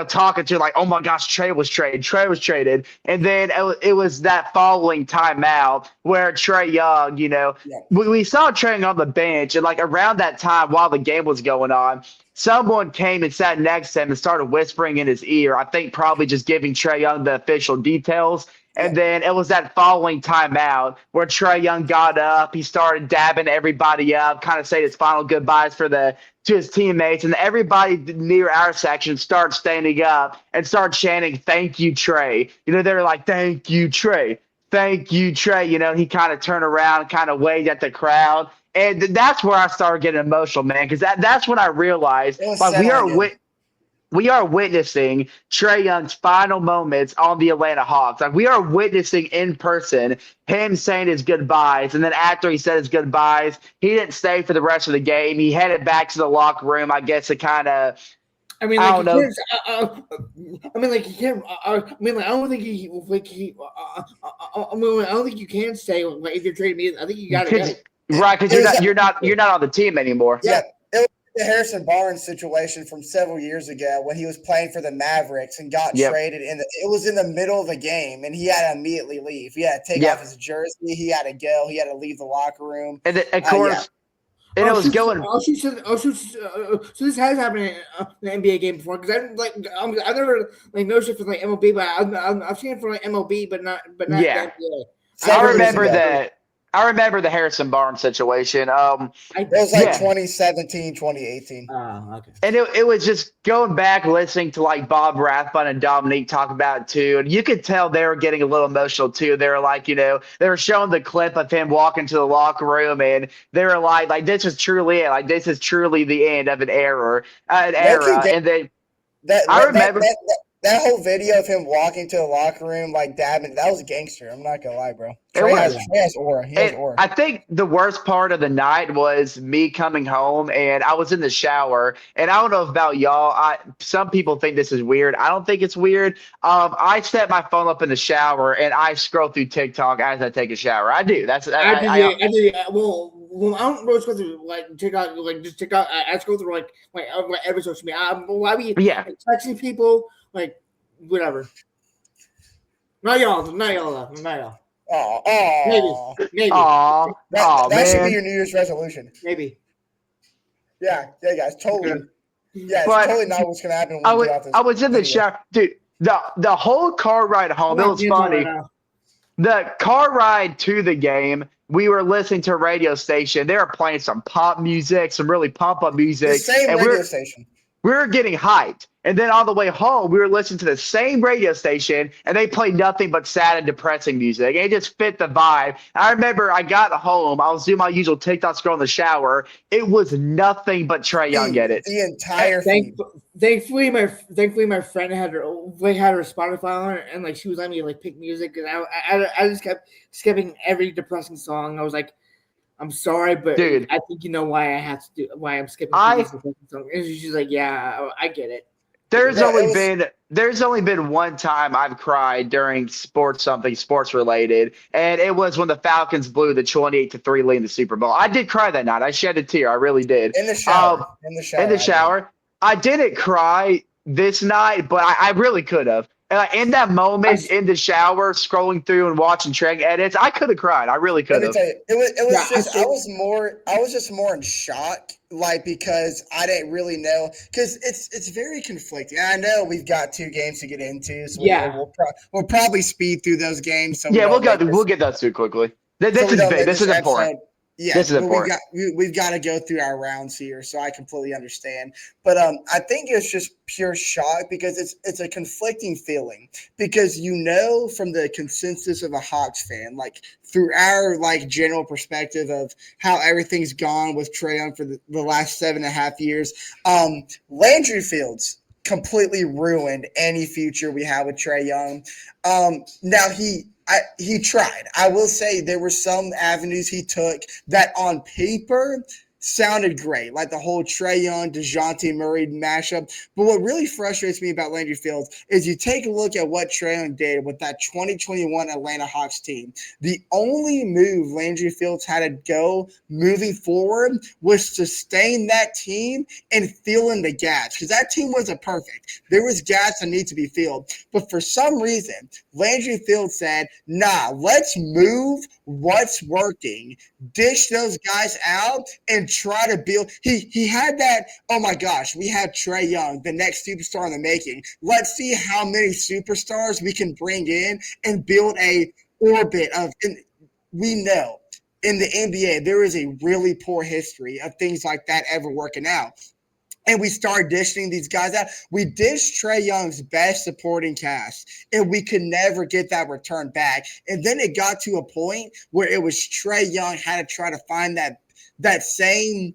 talking to like, oh my gosh, Trey was traded, and then it was that following timeout where Trae Young, Yeah. we saw Trae Young on the bench, and like around that time while the game was going on. Someone came and sat next to him and started whispering in his ear. I think probably just giving Trae Young the official details. Yeah. And then it was that following timeout where Trae Young got up. He started dabbing everybody up, kind of saying his final goodbyes to his teammates. And everybody near our section started standing up and started chanting, "Thank you, Trae." They're like, "Thank you, Trae. Thank you, Trae." He kind of turned around and kind of waved at the crowd. And that's where I started getting emotional, man, because that's when I realized It was like set on you. we are witnessing Trae Young's final moments on the Atlanta Hawks. Like we are witnessing in person him saying his goodbyes, and then after he said his goodbyes, he didn't stay for the rest of the game. He headed back to the locker room, I guess, to kind of. I mean, I like, don't know. I mean, like, you can't. I mean, like, I don't think he, like, he. I mean, I don't think you can stay. Like, if you're trading me, I think you got to go. Right, because you're not on the team anymore. Yeah. It was the Harrison Barnes situation from several years ago when he was playing for the Mavericks and got traded. It was in the middle of the game, and he had to immediately leave. He had to take off his jersey. He had to go. He had to leave the locker room. And then, of course. And it was going. So this has happened in an NBA game before because I've never like noticed it for like MLB, but I've seen it for like MLB, but not Yeah. the NBA. I remember that. I remember the Harrison Barnes situation. It was like 2017, 2018. Okay. And it was just going back, listening to like Bob Rathbun and Dominique talk about it too. And you could tell they were getting a little emotional too. They were like, they were showing the clip of him walking to the locker room, and they were like this is truly it. Like this is truly the end of an era. And then I remember. That whole video of him walking to the locker room, like dabbing, that was gangster. I'm not gonna lie, bro. Trae has aura. He has aura. I think the worst part of the night was me coming home, and I was in the shower. And I don't know about y'all. Some people think this is weird. I don't think it's weird. I set my phone up in the shower, and I scroll through TikTok as I take a shower. I do. I do. Well, I don't really go through like TikTok, like just TikTok. I scroll through like every social media. I be texting people. Like, whatever. Not y'all. Oh, maybe. That should be your New Year's resolution. Maybe. Yeah, guys, totally. Okay. Yeah, it's totally not what's gonna happen. I was in the shower, dude. The whole car ride home. It was funny. The car ride to the game, we were listening to a radio station. They were playing some pop music, some really pump up music. The same radio station. We were getting hyped. And then on the way home, we were listening to the same radio station, and they played nothing but sad and depressing music. It just fit the vibe. I remember I got home. I was doing my usual TikTok scroll in the shower. It was nothing but Trae Young at it. The entire Thankfully, my friend had her Spotify on, and like she was letting me like pick music, and I just kept skipping every depressing song. I was like, I'm sorry, but dude, I think you know why I'm skipping this depressing song. And she's like, yeah, I get it. There's only been one time I've cried during sports related, and it was when the Falcons blew the 28-3 lead in the Super Bowl. I did cry that night. I shed a tear. I really did. In the shower. I didn't cry this night, but I really could have. In that moment, in the shower, scrolling through and watching Trae edits, I could have cried. I really could have. I was just more in shock, like, because I didn't really know, because it's very conflicting. And I know we've got 2 games to get into, so we'll probably speed through those games. So we'll get those through quickly. This is big. This is important. Yeah, this is important. We've got to go through our rounds here, so I completely understand. But I think it's just pure shock because it's a conflicting feeling because from the consensus of a Hawks fan, like through our like general perspective of how everything's gone with Trae Young for the last 7.5 years, Landry Fields completely ruined any future we have with Trae Young. Now he tried. I will say there were some avenues he took that on paper sounded great, like the whole Trae Young, DeJounte Murray mashup. But what really frustrates me about Landry Fields is you take a look at what Trae Young did with that 2021 Atlanta Hawks team. The only move Landry Fields had to go moving forward was sustain that team and fill in the gaps, because that team wasn't perfect. There was gaps that need to be filled. But for some reason, Landry Fields said, nah, let's move what's working, dish those guys out, and try to build. He had that, oh my gosh, we have Trae Young, the next superstar in the making. Let's see how many superstars we can bring in and build a orbit of. And we know in the NBA, there is a really poor history of things like that ever working out. And we start dishing these guys out. We dished Trae Young's best supporting cast, and we could never get that return back. And then it got to a point where it was Trae Young had to try to find that same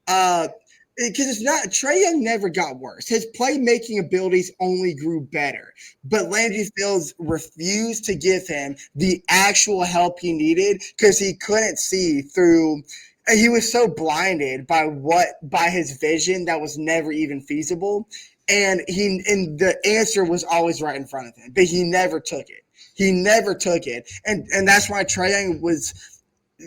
because it's not Trae Young never got worse. His playmaking abilities only grew better. But Landry Fields refused to give him the actual help he needed because he couldn't see through. He was so blinded by his vision that was never even feasible. And the answer was always right in front of him, but he never took it. He never took it. And that's why Trae Young was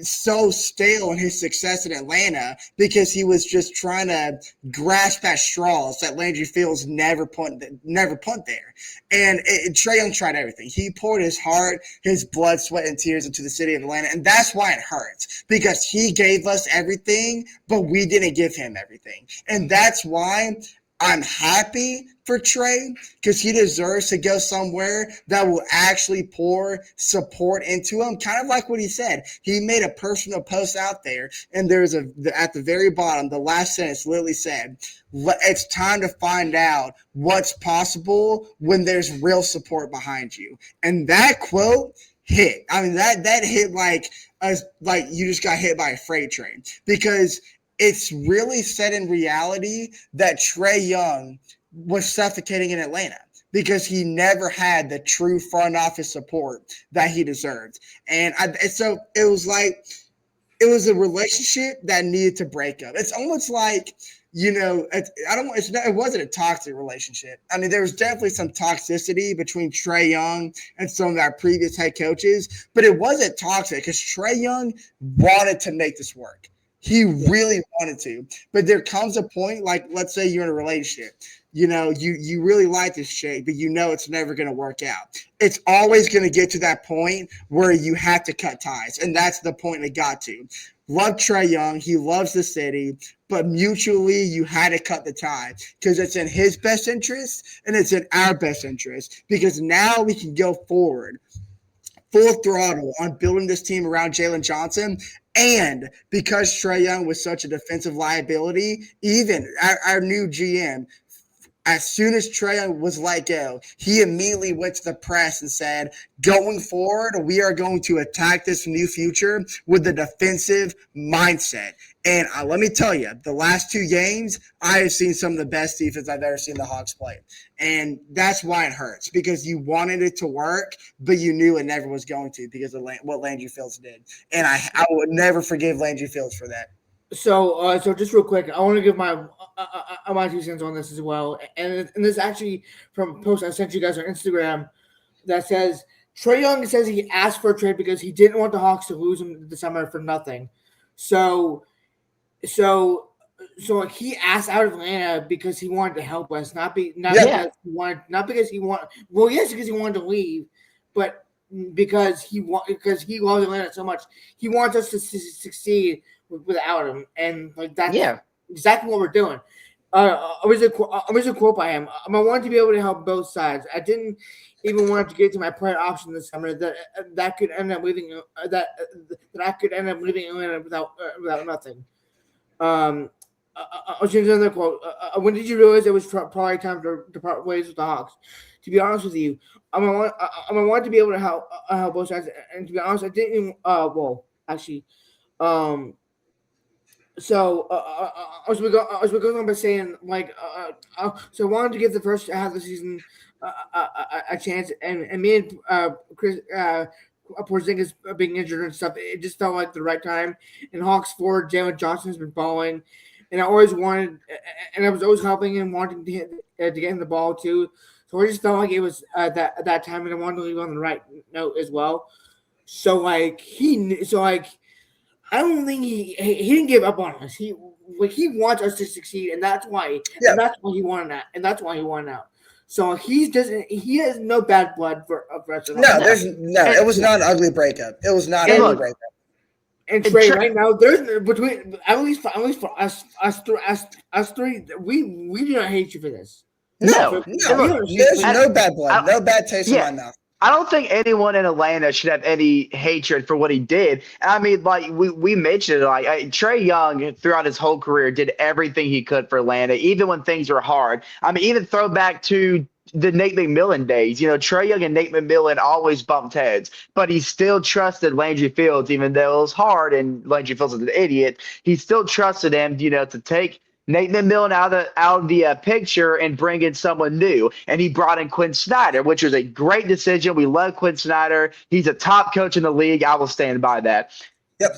so stale in his success in Atlanta, because he was just trying to grasp at straws that Landry Fields never put there. And Trae Young tried everything. He poured his heart, his blood, sweat, and tears into the city of Atlanta, and that's why it hurts, because he gave us everything, but we didn't give him everything. And that's why I'm happy for Trae, because he deserves to go somewhere that will actually pour support into him. Kind of like what he said. He made a personal post out there, and there's at the very bottom, the last sentence literally said, it's time to find out what's possible when there's real support behind you. And that quote hit. I mean, that hit like you just got hit by a freight train, because it's really set in reality that Trae Young was suffocating in Atlanta because he never had the true front office support that he deserved. And so it was like, it was a relationship that needed to break up. It's almost like, it wasn't a toxic relationship. I mean, there was definitely some toxicity between Trae Young and some of our previous head coaches, but it wasn't toxic because Trae Young wanted to make this work. He really wanted to, but there comes a point, like, let's say you're in a relationship, you really like this chick, but it's never going to work out. It's always going to get to that point where you have to cut ties, and that's the point it got to. Love Trae Young. He loves the city, but mutually you had to cut the tie because it's in his best interest and it's in our best interest, because now we can go forward full throttle on building this team around Jalen Johnson. And because Trae Young was such a defensive liability, even our new GM, as soon as Trae Young was let go, he immediately went to the press and said, going forward, we are going to attack this new future with a defensive mindset. And let me tell you, the last 2 games, I have seen some of the best defense I've ever seen the Hawks play. And that's why it hurts, because you wanted it to work, but you knew it never was going to because of what Landry Fields did. And I would never forgive Landry Fields for that. So just real quick, I want to give my 2 cents on this as well. And this actually from a post I sent you guys on Instagram that says Trae Young says he asked for a trade because he didn't want the Hawks to lose him this summer for nothing. So he asked out of Atlanta because he wanted to help us, because he wanted to leave, but because he loves Atlanta so much, he wants us to succeed without him, and like that's exactly what we're doing. I was a quote by him. I wanted to be able to help both sides. I didn't even want to get to my player option this summer that could end up leaving that I could end up leaving Atlanta without nothing. I was going to another quote. When did you realize it was probably time to part ways with the Hawks? To be honest with you, I wanted to be able to help both sides, and to be honest, I didn't. So I was going on by saying so I wanted to give the first half of the season a chance, and me and Chris Porzingis being injured and stuff, it just felt like the right time. And Hawks forward Jalen Johnson has been balling, and I always wanted, and I was always helping him, wanting to get him the ball too. So I just felt like it was that time, and I wanted to leave on the right note as well. So like I don't think he didn't give up on us. He wants us to succeed, and that's why he wanted that, and that's why he wanted out. So he has no bad blood for us at all. No, it was not an ugly breakup. It was not an ugly breakup. And Trae, right now, there's between at least for us three, we do not hate you for this. No, there's no bad blood, no bad taste in my mouth. I don't think anyone in Atlanta should have any hatred for what he did. I mean, like we mentioned, like Trae Young throughout his whole career did everything he could for Atlanta, even when things were hard. I mean, even throw back to the Nate McMillan days. You know, Trae Young and Nate McMillan always bumped heads, but he still trusted Landry Fields, even though it was hard and Landry Fields was an idiot. He still trusted him, you know, to take Nate McMillan out of the picture and bring in someone new. And he brought in Quinn Snyder, which was a great decision. We love Quinn Snyder. He's a top coach in the league. I will stand by that. Yep.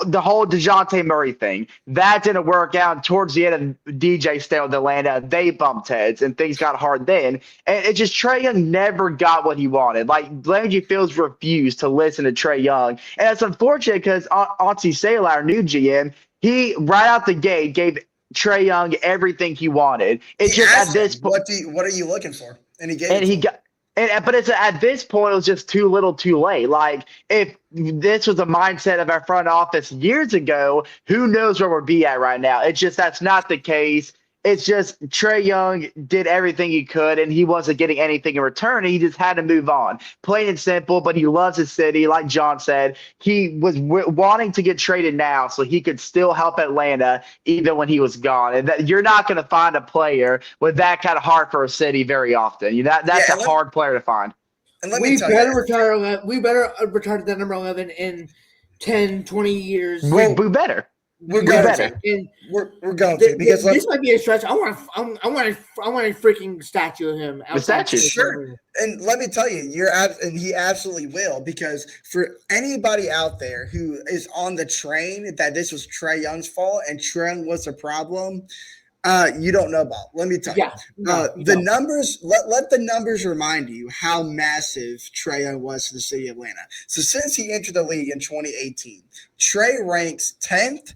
The whole DeJounte Murray thing, that didn't work out. Towards the end of DJ staying with Atlanta, they bumped heads and things got hard then. And it just Trae Young never got what he wanted. Like Landry Fields refused to listen to Trae Young. And it's unfortunate because Auntie Sailor, our new GM, he right out the gate gave Trae Young everything he wanted. It's just at this point, what are you looking for? And he gave. And he got. But it's at this point, it was just too little, too late. Like if this was the mindset of our front office years ago, who knows where we'll be at right now? It's just that's not the case. It's just Trae Young did everything he could, and he wasn't getting anything in return. And he just had to move on, plain and simple. But he loves his city, like John said. He was wanting to get traded now, so he could still help Atlanta even when he was gone. And you're not going to find a player with that kind of heart for a city very often. You know, that's a hard player to find. And we better retire. We better retire the number 11 in 10, 20 years. We better. We're going to because this might be a stretch. I want a freaking statue of him. A statue, sure. And let me tell you, and he absolutely will, because for anybody out there who is on the train that this was Trae Young's fault and Trae Young was a problem, you don't know about. Let me tell you. The numbers. Let the numbers remind you how massive Trae Young was for the city of Atlanta. So since he entered the league in 2018, Trae ranks 10th.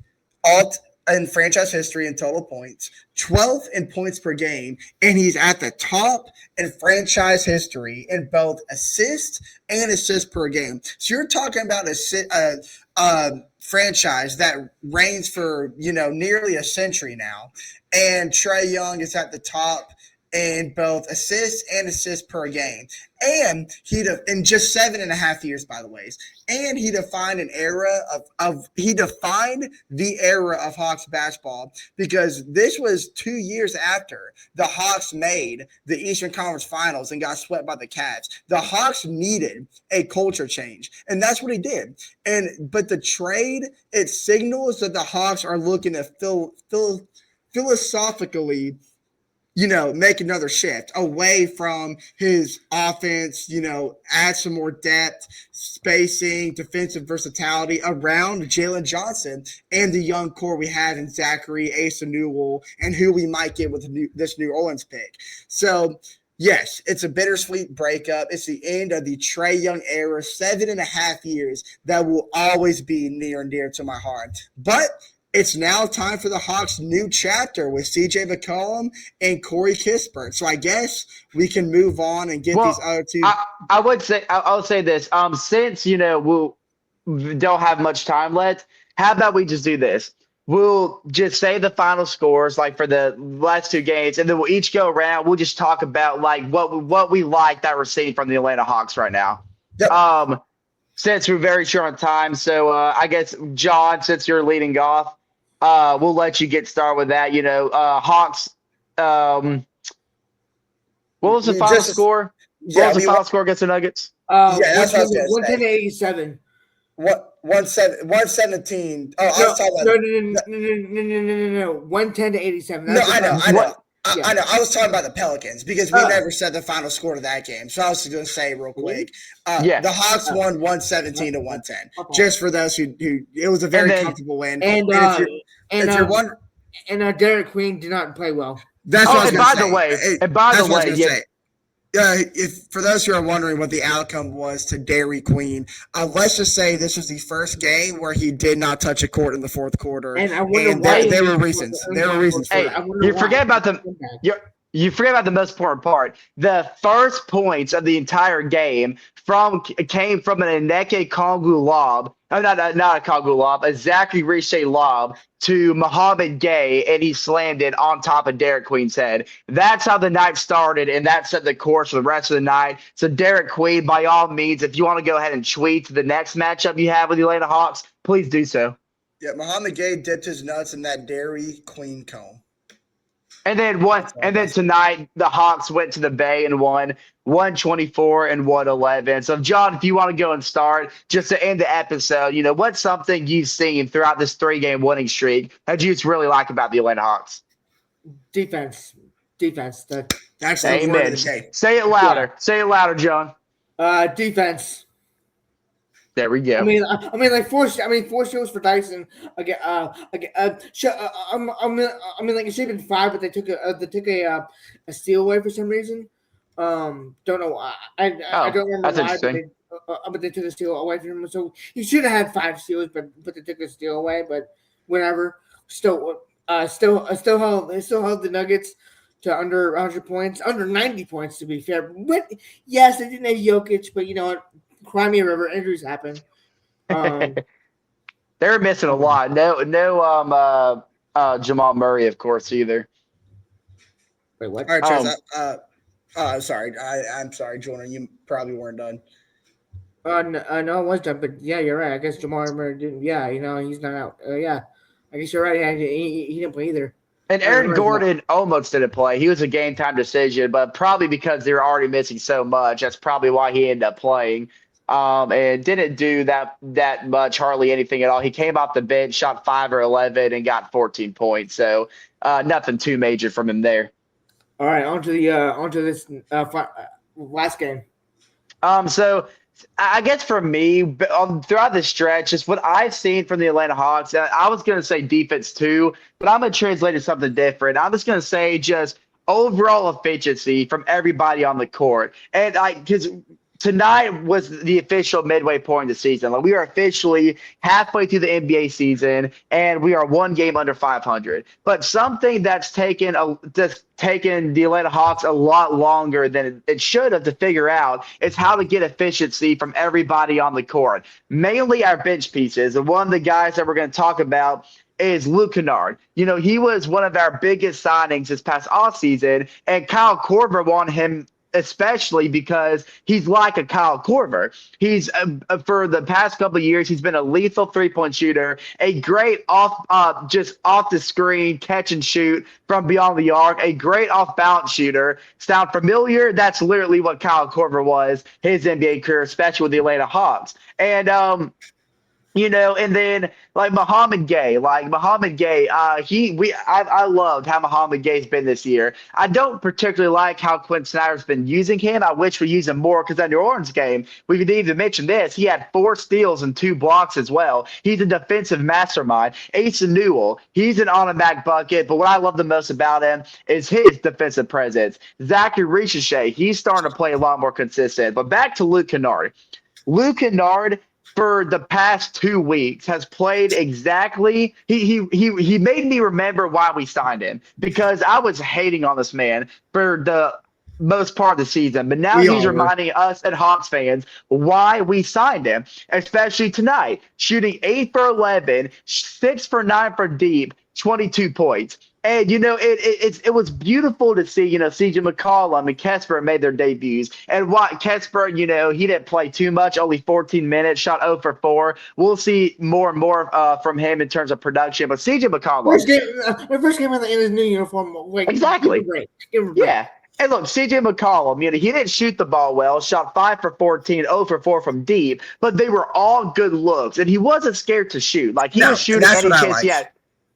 In franchise history in total points, 12th in points per game, and he's at the top in franchise history in both assists and assists per game. So you're talking about a franchise that reigns for nearly a century now, and Trae Young is at the top in both assists and assists per game. And in just 7.5 years, by the way. And he defined an era the era of Hawks basketball, because this was 2 years after the Hawks made the Eastern Conference Finals and got swept by the Cavs. The Hawks needed a culture change, and that's what he did. But the trade, it signals that the Hawks are looking to philosophically make another shift away from his offense, add some more depth, spacing, defensive versatility around Jalen Johnson and the young core we have in Zachary, Asa Newell, and who we might get with this New Orleans pick. So, yes, it's a bittersweet breakup. It's the end of the Trae Young era, 7.5 years that will always be near and dear to my heart. But it's now time for the Hawks' new chapter with CJ McCollum and Corey Kispert. So I guess we can move on and get these other two. I would say I'll say this. Since we don't have much time left, how about we just do this? We'll just say the final scores, like for the last two games, and then we'll each go around. We'll just talk about like what we like that we're seeing from the Atlanta Hawks right now. Yep. Since we're very short on time, so I guess John, since you're leading off. We'll let you get started with that. Hawks. What was the final score? What was the final score against the Nuggets? That's what I was going to say. 110 to 87. What? 117. Oh, I was talking about. No. 110 to 87. I know. Yeah. I know. I was talking about the Pelicans because we Oh. never said the final score to that game. So I was going to say real quick, Yeah. the Hawks won 117 to 110. Okay. Just for those who it was a very comfortable win. And if you're wondering, Derek Queen did not play well. that's what I was and going to by say. the way, If for those who are wondering what the outcome was to Dairy Queen, let's just say this was the first game where he did not touch a court in the fourth quarter, and I wonder why. There were reasons. There were reasons for that. You forget about you forget about the most important part. The first points of the entire game came from an Eneke Kongu lob. Oh, not a Kongu lob, a Zachary Riche lob to Muhammad Gay, and he slammed it on top of Derek Queen's head. That's how the night started, and that set the course for the rest of the night. So Derek Queen, by all means, if you want to go ahead and tweet the next matchup you have with the Atlanta Hawks, please do so. Yeah, Muhammad Gay dipped his nuts in that Dairy Queen cone. And then tonight the Hawks went to the Bay and won 124 and 111. So John, if you want to go and start just to end the episode, what's something you've seen throughout this 3-game winning streak that you just really like about the Atlanta Hawks? Defense. That's the Amen. word of the day. Say it louder. Yeah. Say it louder, John. Defense. There we go. Like four steals for Dyson again. Like it should have been 5, but they took a steal away for some reason. Don't know why. I don't remember why. But they took a steal away from him. So he should have had 5 steals, but they took a steal away. But whatever. Still held the Nuggets to under 100 points, under 90 points to be fair. But yes, they didn't have Jokic, but you know what? Crimea River injuries happen. They're missing a lot. No, Jamal Murray, of course, either. Wait, what? All right, sorry. I'm sorry, Jordan. You probably weren't done. No, I was done, but yeah, you're right. I guess Jamal Murray didn't. Yeah, he's not out. Yeah, I guess you're right. He didn't play either. And Aaron Gordon almost didn't play. He was a game time decision, but probably because they were already missing so much, that's probably why he ended up playing. And didn't do that much, hardly anything at all. He came off the bench, shot 5 or 11, and got 14 points. So nothing too major from him there. All right, onto this last game. So I guess for me, throughout the stretch, just what I've seen from the Atlanta Hawks, I was going to say defense too, but I'm going to translate it to something different. I'm just going to say just overall efficiency from everybody on the court. And because tonight was the official midway point of the season. Like, we are officially halfway through the NBA season, and we are 1 game under 500. But something that's taken the Atlanta Hawks a lot longer than it should have to figure out is how to get efficiency from everybody on the court, mainly our bench pieces. And one of the guys that we're going to talk about is Luke Kennard. He was one of our biggest signings this past offseason, and Kyle Korver wanted him especially because he's like a Kyle Korver. He's for the past couple of years, he's been a lethal 3-point shooter, a great just off the screen catch and shoot from beyond the arc, a great off balance shooter. Sound familiar? That's literally what Kyle Korver was his NBA career, especially with the Atlanta Hawks. And and then like Muhammad Gay, I loved how Muhammad Gay's been this year. I don't particularly like how Quinn Snyder's been using him. I wish we use him more because that New Orleans game, we could even mention this. He had 4 steals and 2 blocks as well. He's a defensive mastermind. Asa Newell, he's an automatic bucket, but what I love the most about him is his defensive presence. Zachary Riche, he's starting to play a lot more consistent. But back to Luke Kennard. Luke Kennard, for the past 2 weeks, has played exactly. He made me remember why we signed him, because I was hating on this man for the most part of the season, but now he's reminding us and Hawks fans why we signed him, especially tonight, shooting 8 for 11, 6 for 9 for deep, 22 points. And, it was beautiful to see, CJ McCollum and Kesper made their debuts. And Kesper, he didn't play too much, only 14 minutes, shot 0 for 4. We'll see more and more from him in terms of production. But CJ McCollum. First game in his new uniform. Exactly. Great. Yeah. And look, CJ McCollum, he didn't shoot the ball well, shot 5 for 14, 0 for 4 from deep, but they were all good looks. And he wasn't scared to shoot. Like, he was shooting any chance he had.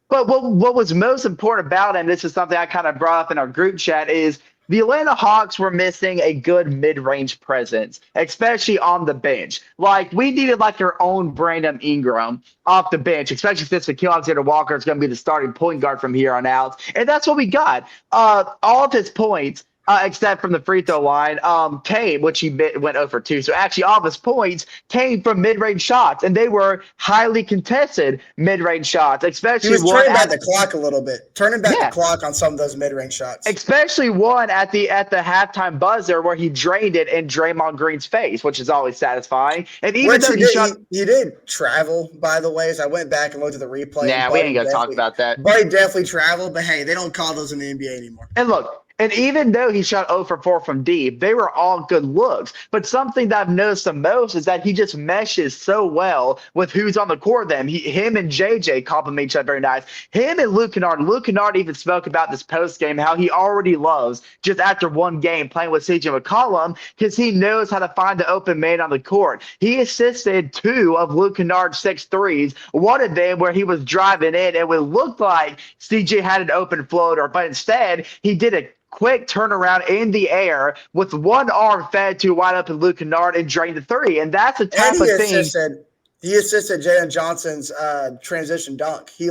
But what was most important about him, this is something I kind of brought up in our group chat, is the Atlanta Hawks were missing a good mid-range presence, especially on the bench. Like we needed like our own Brandon Ingram off the bench, especially since Shaquille Alexander-Walker is going to be the starting point guard from here on out, and that's what we got. All of his points. Except from the free throw line, came, which he went over 2. So actually, all of his points came from mid-range shots, and they were highly contested mid-range shots, He especially was one turning back at the clock a little bit, turning back the yeah, clock on some of those mid-range shots. especially one at the halftime buzzer where he drained it in Draymond Green's face, which is always satisfying. And even Which though he he did, shot, he did travel, by the way. As I went back and looked at the replay, and nah, we ain't gonna talk about that. Buddy definitely traveled. But hey, they don't call those in the NBA anymore. And look, and even though he shot 0 for 4 from deep, they were all good looks. But something that I've noticed the most is that he just meshes so well with who's on the court. Him and JJ complement each other very nice. Him and Luke Kennard. Luke Kennard even spoke about this post game how he already loves just after one game playing with CJ McCollum because he knows how to find the open man on the court. He assisted 2 of Luke Kennard's 6 threes. One of them where he was driving in and it looked like CJ had an open floater, but instead he did a quick turnaround in the air with one arm fed to wide open Luke Kennard and drained the 3. And that's the type of thing. He assisted Jalen Johnson's transition dunk. He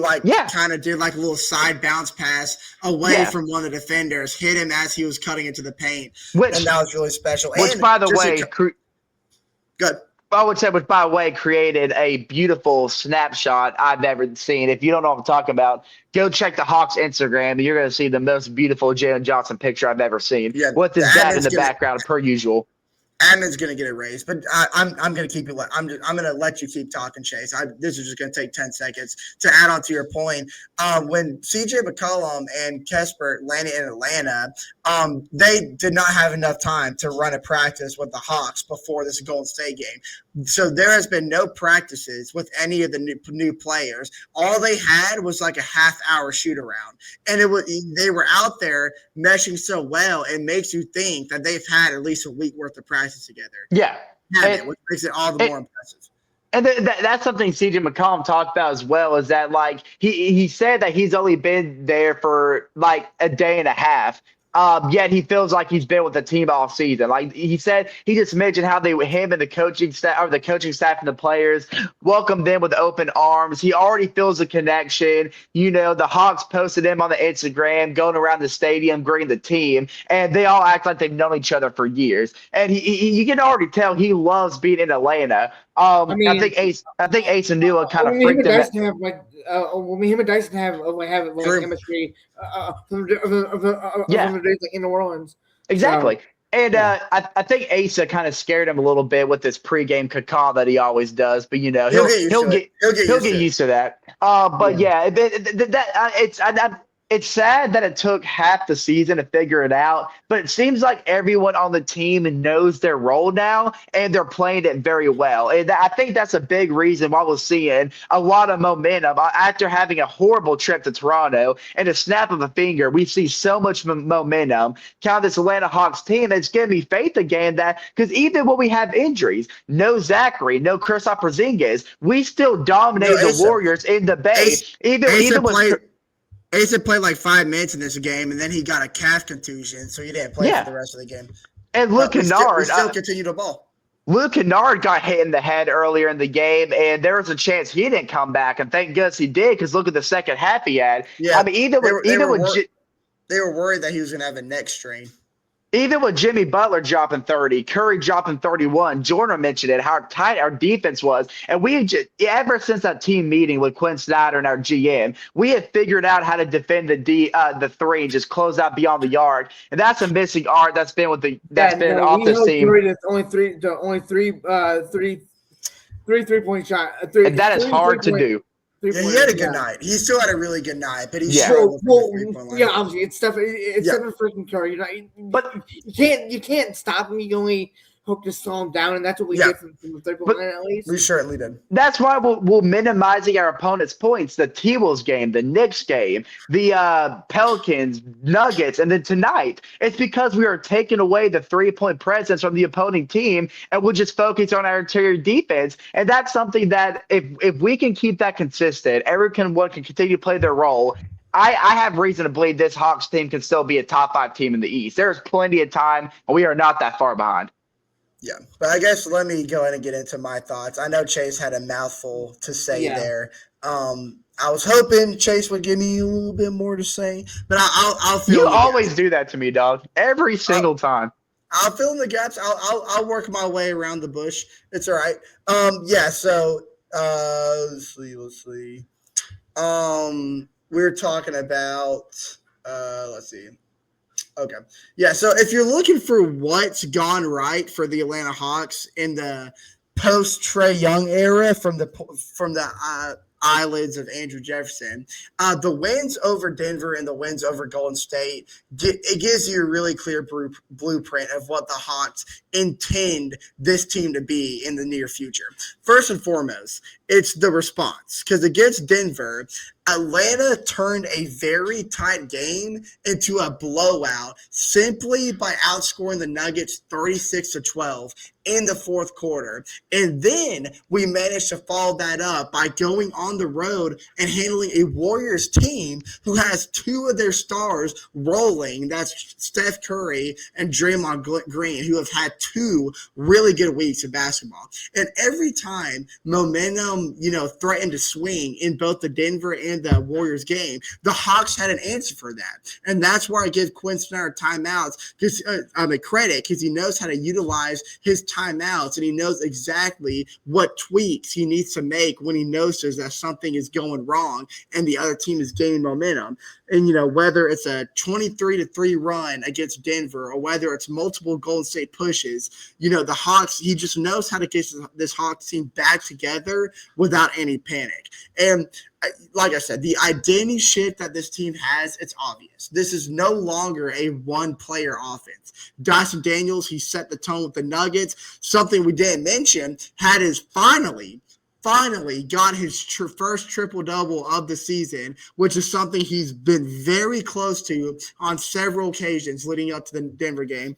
kind of did like a little side bounce pass away from one of the defenders, hit him as he was cutting into the paint, and that was really special. Which, by the way, good. I would say, which by the way, created a beautiful snapshot I've ever seen. If you don't know what I'm talking about, go check the Hawks Instagram, and you're going to see the most beautiful Jalen Johnson picture I've ever seen. Yeah, with his dad in the background, per usual. Admin's going to get erased, but I'm going to keep you. I'm going to let you keep talking, Chase. This is just going to take 10 seconds to add on to your point. When CJ McCollum and Kesper landed in Atlanta, they did not have enough time to run a practice with the Hawks before this Golden State game. So there has been no practices with any of the new players. All they had was like a half-hour shoot around, and they were out there meshing so well. It makes you think that they've had at least a week worth of practice together. Yeah. Which makes it all the more impressive. And that's something CJ McCollum talked about as well, is that like he said that he's only been there for like a day and a half. Yet he feels like he's been with the team all season. Like he said, he just mentioned how him and the coaching staff and the players welcomed them with open arms. He already feels a connection. You know, the Hawks posted him on the Instagram, going around the stadium, greeting the team, and they all act like they've known each other for years. And you can already tell he loves being in Atlanta. I think Ace and Nua kind of freaked him out. Him and Dyson have chemistry from the days in New Orleans. Exactly. So, and I think Asa kind of scared him a little bit with this pregame caca that he always does, but you know he'll get used to that. It's sad that it took half the season to figure it out, but it seems like everyone on the team knows their role now, and they're playing it very well. And I think that's a big reason why we're seeing a lot of momentum. After having a horrible trip to Toronto, and a snap of a finger, we see so much momentum. Count this Atlanta Hawks team, it's giving me faith again that because even when we have injuries, no Zachary, no Kristaps Porzingis, we still dominate the Warriors in the Bay. Asa played like 5 minutes in this game, and then he got a calf contusion, so he didn't play for the rest of the game. And Luke Kennard, we still continue to ball. Luke Kennard got hit in the head earlier in the game, and there was a chance he didn't come back, and thank goodness he did, because look at the second half he had. Yeah, I mean, they were worried that he was going to have a neck strain. Even with Jimmy Butler dropping 30, Curry dropping 31, Jordan mentioned it, how tight our defense was. And ever since that team meeting with Quinn Snyder and our GM, we have figured out how to defend the 3 and just close out beyond the yard. And that's a missing art that's been off this team. Only three 3-point shot. And that is hard to do. Yeah, he had a good night. He still had a really good night, but he's obviously it's stuff. It's seven freaking Curry. But you can't stop him. You only hope to slow them down, and that's what we Yeah. did from the third But quarter at least. We certainly did. that's why we're minimizing our opponent's points. The T-Wolves game, the Knicks game, the Pelicans, Nuggets, and then tonight. It's because we are taking away the 3-point presence from the opposing team, and we'll just focus on our interior defense. And that's something that if we can keep that consistent, everyone can continue to play their role. I have reason to believe this Hawks team can still be a top 5 team in the East. There's plenty of time, and we are not that far behind. Yeah, but I guess let me go ahead and get into my thoughts. I know Chase had a mouthful to say there. I was hoping Chase would give me a little bit more to say, but I'll fill You in the always gaps. do that to me, dog. Every single time. I'll fill in the gaps. I'll work my way around the bush. It's all right. Yeah. So let's see. We're talking about let's see. Okay. Yeah. So if you're looking for what's gone right for the Atlanta Hawks in the post Trae Young era from the eyelids of Andrew Jefferson, the wins over Denver and the wins over Golden State, it gives you a really clear blueprint of what the Hawks intend this team to be in the near future. First and foremost, it's the response, because against Denver, Atlanta turned a very tight game into a blowout simply by outscoring the Nuggets 36-12 in the fourth quarter. And then we managed to follow that up by going on the road and handling a Warriors team who has two of their stars rolling. That's Steph Curry and Draymond Green, who have had two really good weeks of basketball. And every time momentum, threatened to swing in both the Denver and the Warriors game, the Hawks had an answer for that. And that's why I give Quinn Snyder timeouts, because credit, because he knows how to utilize his timeouts and he knows exactly what tweaks he needs to make when he notices that something is going wrong and the other team is gaining momentum. And, whether it's a 23-3 run against Denver or whether it's multiple Golden State pushes, the Hawks, he just knows how to get this Hawks team back together without any panic. And like I said, the identity shift that this team has, it's obvious. This is no longer a one-player offense. Dyson Daniels, he set the tone with the Nuggets. Something we didn't mention, had his finally got his first triple-double of the season, which is something he's been very close to on several occasions leading up to the Denver game.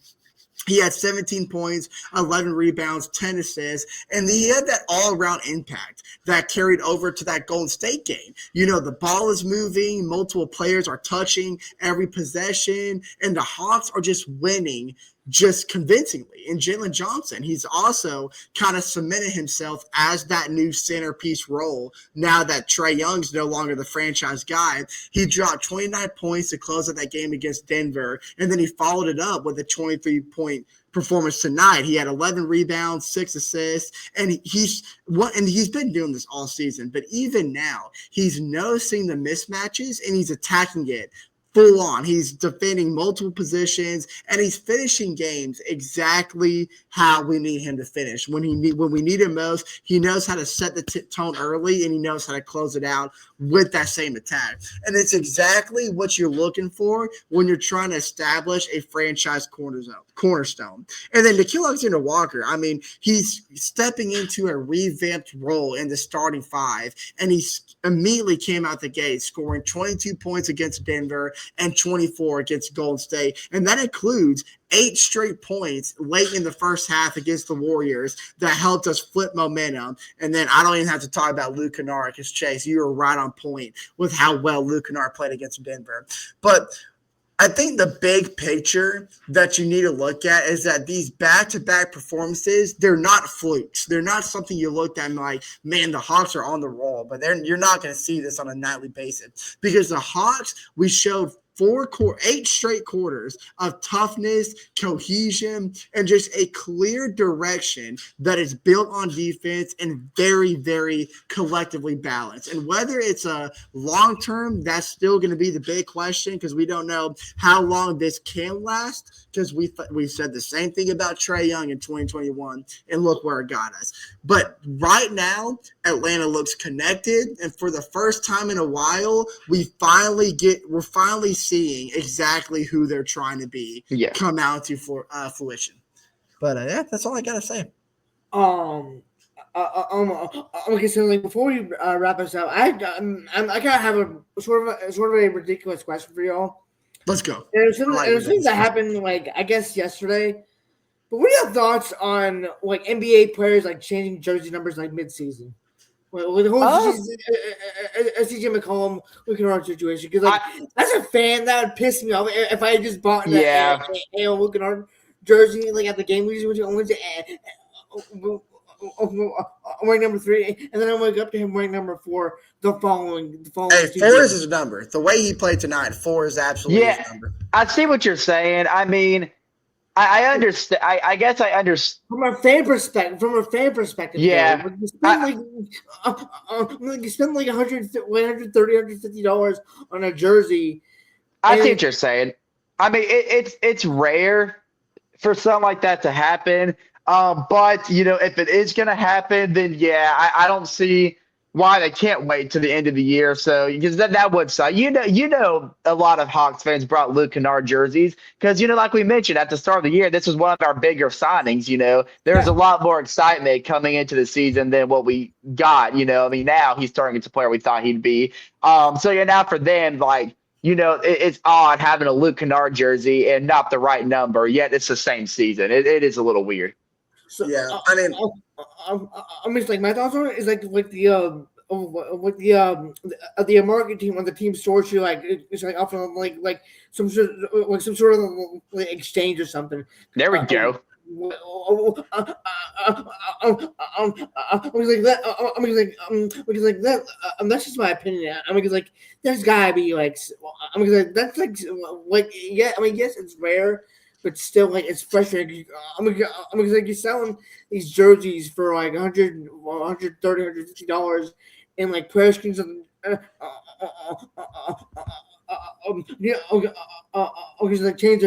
He had 17 points, 11 rebounds, 10 assists, and he had that all-around impact that carried over to that Golden State game. The ball is moving, multiple players are touching every possession, and the Hawks are just winning just convincingly. And Jalen Johnson, he's also kind of cemented himself as that new centerpiece role now that Trae Young's no longer the franchise guy. He dropped 29 points to close out that game against Denver, and then he followed it up with a 23-point performance tonight. He had 11 rebounds, 6 assists, and he's been doing this all season. But even now, he's noticing the mismatches and he's attacking it full on. He's defending multiple positions and he's finishing games exactly how we need him to finish. When we need him most, he knows how to set the tone early and he knows how to close it out with that same attack. And it's exactly what you're looking for when you're trying to establish a franchise cornerstone. And then Nickeil Alexander-Walker, he's stepping into a revamped role in the starting five, and he's immediately came out the gate scoring 22 points against Denver and 24 against Golden State. And that includes 8 straight points late in the first half against the Warriors that helped us flip momentum. And then I don't even have to talk about Luke Kennard, because Chase, you were right on point with how well Luke Kennard played against Denver. But I think the big picture that you need to look at is that these back-to-back performances, they're not flukes. They're not something you looked at and like, man, the Hawks are on the roll. But you're not going to see this on a nightly basis, because the Hawks, we showed 8 straight quarters of toughness, cohesion, and just a clear direction that is built on defense and very, very collectively balanced. And whether it's a long-term, that's still going to be the big question, because we don't know how long this can last, because we said the same thing about Trae Young in 2021, and look where it got us. But right now, Atlanta looks connected, and for the first time in a while, we're finally seeing exactly who they're trying to be come out to fruition. But yeah, that's all I gotta say. Okay, so like before we wrap this up, I kind of have a sort of a ridiculous question for y'all. Let's go. There's I something, like there's things that ridiculous. happened like I guess yesterday. But what are your thoughts on like NBA players like changing jersey numbers like mid-season? With the whole CJ McCollum looking around situation, because like as a fan, that would piss me off if I had just bought a looking around jersey like at the game we went wearing number 3, and then I wake up to him wearing number 4 the following Hey, 4 season. is his number. The way he played tonight, 4 is absolutely his number. I see what you're saying. I mean, I understand. I guess I understand. From a fan perspective, Yeah. though, you spend like $130, $150 on a jersey. I see what you're saying. I mean, it's rare for something like that to happen. But if it is going to happen, then yeah, I don't see why they can't wait to the end of the year. So because that would suck. A lot of Hawks fans brought Luke Kennard jerseys because like we mentioned at the start of the year, this was one of our bigger signings. There was a lot more excitement coming into the season than what we got. I mean, now he's turning into the player we thought he'd be. So yeah, now for them, like. It's odd having a Luke Kennard jersey and not the right number, yet it's the same season. It is a little weird. So, Yeah, I mean, like my thoughts on it is like the market team on the team source you like it's like often like some sort of like exchange or something. There we go. That's just my opinion. I mean, like there's gotta be like, that's like yeah. I mean, yes, it's rare, but still, like it's frustrating. Like you're selling these jerseys for like $100, $130, $150, and like player screens like change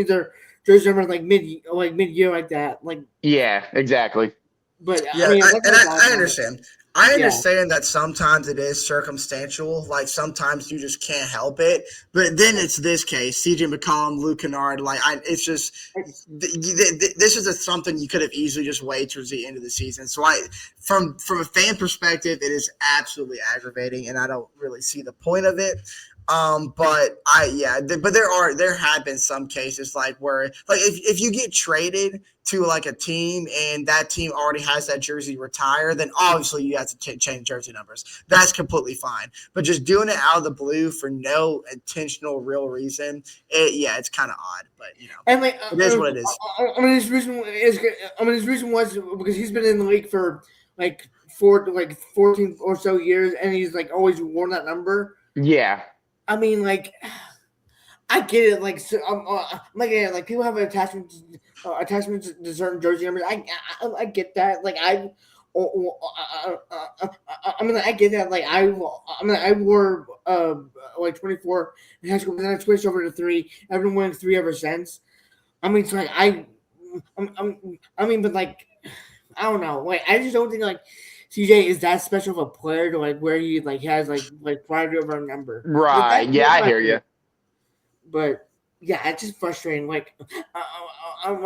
their jersey number like mid year like that. Like yeah, exactly. But yeah, I mean, I understand. I understand that sometimes it is circumstantial. Like sometimes you just can't help it. But then it's this case: CJ McCollum, Luke Kennard. It's just this is something you could have easily just waited towards the end of the season. So from a fan perspective, it is absolutely aggravating, and I don't really see the point of it. But there have been some cases like where like if you get traded to like a team and that team already has that jersey retired, then obviously you have to change jersey numbers. That's completely fine. But just doing it out of the blue for no intentional real reason, it's kind of odd. But and like it is what it is. His reason was because he's been in the league for like 14 or so years, and he's like always worn that number. Yeah. I mean, like, I get it. Like, like people have an attachment to certain jersey numbers. I get that. Like, I get that. Like, I wore like 24 in high school, but then I switched over to 3. I've been wearing 3 ever since. I mean, it's like but like, I don't know. Like, I just don't think like CJ is that special of a player to like where he like has like pride over a number. Right. Yeah, I hear you. But yeah, it's just frustrating. Like, I mean,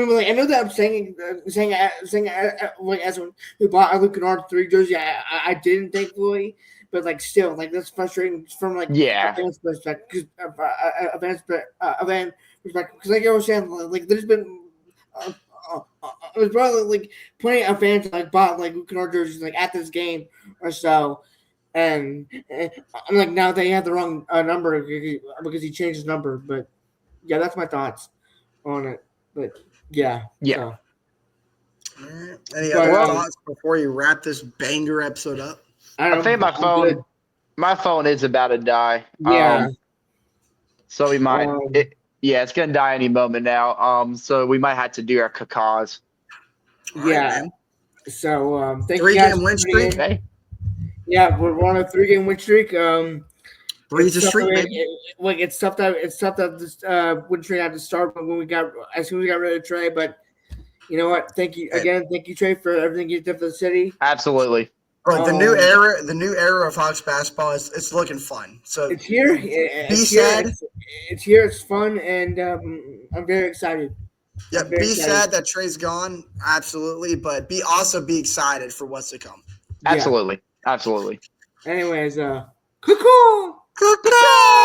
like I know that I'm saying like as someone who bought a Luke Kennard 3 jersey, I didn't thankfully, but like still, like that's frustrating from like a fan's perspective. Because like I was saying, like there's been. It was probably like plenty of fans like bought like Luke Kennard jerseys like at this game or so, and I'm like now they had the wrong number because he changed his number. But yeah, that's my thoughts on it. But yeah. So. Any other thoughts before you wrap this banger episode up? I think my phone is about to die. Yeah. So we might. It's gonna die any moment now. So we might have to do our cacaws. Yeah. Right, so thank 3-game win streak. Okay. Yeah, we're on a 3-game win streak. Breeze a streak, baby. It's tough that this win streak had to start as soon as we got rid of Trae. But you know what? Thank you Trae, for everything you did for the city. Absolutely. Bro, the new era of Hawks basketball is looking fun. So it's here. Be sad. it's here. It's fun, and I'm very excited. Yeah, I'm very be excited. sad that Trae's gone, absolutely, but be excited for what's to come. Yeah. Absolutely. Anyways, cuckoo. Caw-caw!